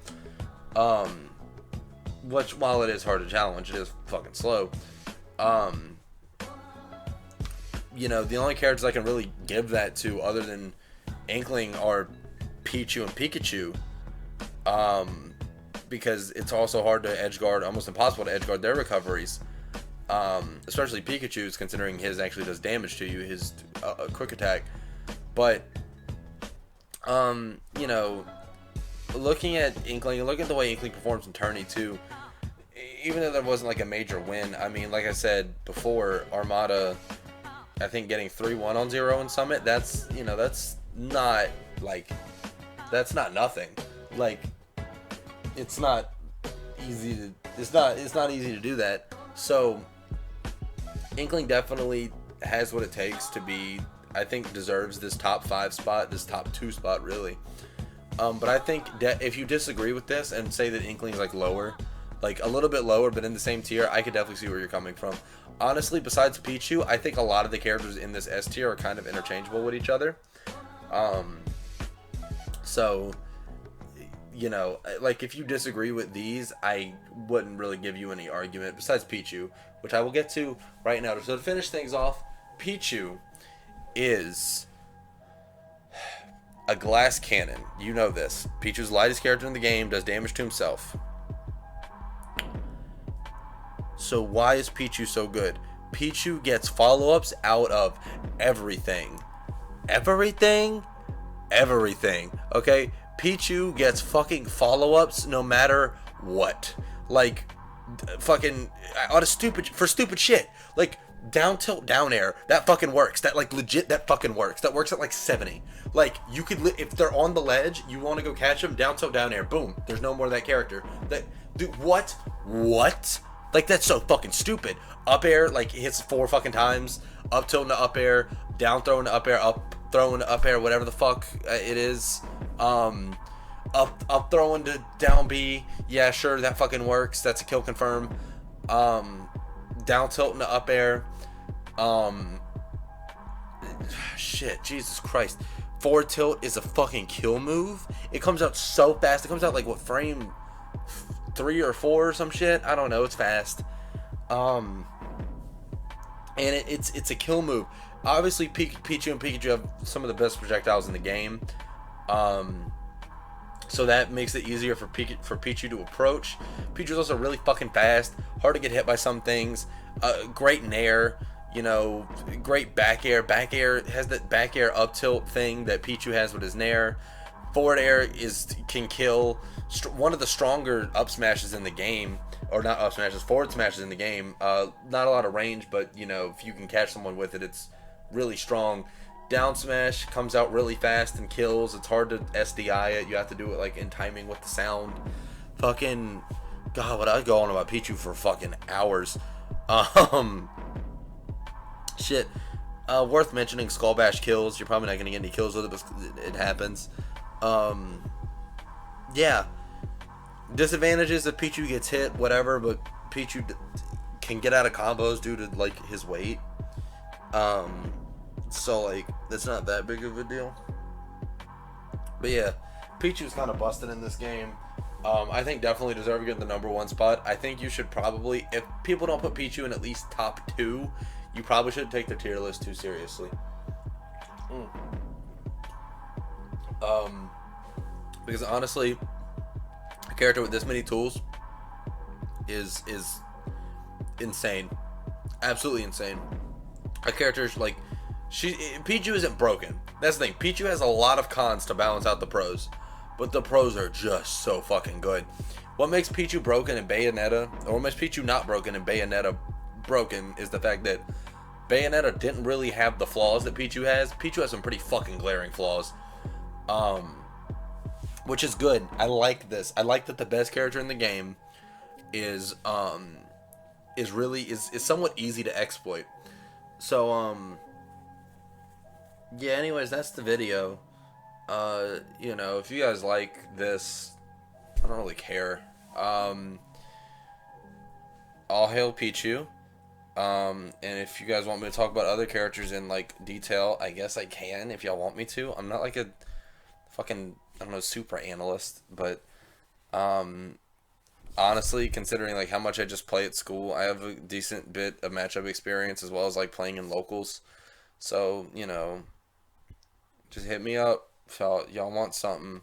Which, while it is hard to challenge, it is fucking slow. You know, the only characters I can really give that to other than Inkling are Pichu and Pikachu, because it's also hard to edge guard, almost impossible to edge guard their recoveries, especially Pikachu's, considering his actually does damage to you, his quick attack. But you know, looking at Inkling, look at the way Inkling performs in Tourney too, even though there wasn't like a major win, I mean, like I said before, Armada, I think getting 3-1 on 0 in Summit, that's, you know, that's not nothing. Like, it's not easy to do that. So Inkling definitely has what it takes to be, I think, deserves this top 5 spot, this top 2 spot really. But I think if you disagree with this and say that Inkling's like lower, like a little bit lower but in the same tier, I could definitely see where you're coming from. honestly, besides Pichu, I think a lot of the characters in this S tier are kind of interchangeable with each other. Um, so, you know, like if you disagree with these, I wouldn't really give you any argument besides Pichu, which I will get to right now. So to finish things off, Pichu is a glass cannon. You know this. Pichu's the lightest character in the game, does damage to himself. So why is Pichu so good? Pichu gets follow-ups out of everything. Everything? Everything. Okay? Pichu gets fucking follow-ups no matter what. Like, fucking, on a stupid shit. Like, down tilt, down air. That fucking works. That, like, legit, that fucking works. That works at, like, 70. Like, you could, if they're on the ledge, you want to go catch them, down tilt, down air. Boom. There's no more of that character. That, dude, what? What? Like, that's so fucking stupid. Up air, like, hits 4 fucking times. Up tilt into up air. Down throw into up air. Up throw into up air. Whatever the fuck it is. Up throw into down B. Yeah, sure, that fucking works. That's a kill confirm. Down tilt into up air. Shit, Jesus Christ. Forward tilt is a fucking kill move. It comes out so fast. It comes out like, what, frame 3 or 4 or some shit. I don't know. It's fast. And it's a kill move. Obviously, Pichu and Pikachu have some of the best projectiles in the game. So that makes it easier for Pichu to approach. Pichu's also really fucking fast. Hard to get hit by some things. Great in air. You know, great back air. Back air has that back air up tilt thing that Pichu has with his nair. Forward air can kill. One of the stronger up smashes in the game, or not up smashes, forward smashes in the game. Not a lot of range, but you know, if you can catch someone with it, it's really strong. Down smash comes out really fast and kills. It's hard to SDI it. You have to do it like in timing with the sound. Fucking God, what I go on about Pichu for fucking hours. Shit. Worth mentioning, Skull Bash kills. You're probably not gonna get any kills with it, but it happens. Yeah. Disadvantages if Pichu gets hit, whatever, but Pichu can get out of combos due to like his weight. So like that's not that big of a deal. But yeah, Pichu's kind of busted in this game. I think definitely deserve to get the #1 spot. I think you should probably, if people don't put Pichu in at least top 2, you probably should take the tier list too seriously. Because honestly, a character with this many tools is insane, absolutely insane. A character's like, Pichu isn't broken. That's the thing. Pichu has a lot of cons to balance out the pros, but the pros are just so fucking good. What makes Pichu broken and Bayonetta, or what makes Pichu not broken and Bayonetta broken, is the fact that Bayonetta didn't really have the flaws that Pichu has. Pichu has some pretty fucking glaring flaws, which is good. I like this. I like that the best character in the game is somewhat easy to exploit. So yeah, anyways, that's the video. You know, if you guys like this, I don't really care. All hail Pichu. And if you guys want me to talk about other characters in like detail, I guess I can if y'all want me to. I'm not like a fucking, I don't know, super analyst, but honestly, considering like how much I just play at school, I have a decent bit of matchup experience as well as like playing in locals. So, you know, just hit me up if y'all want something.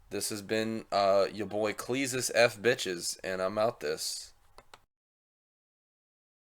This has been your boy Cleesus F Bitches, and I'm out this.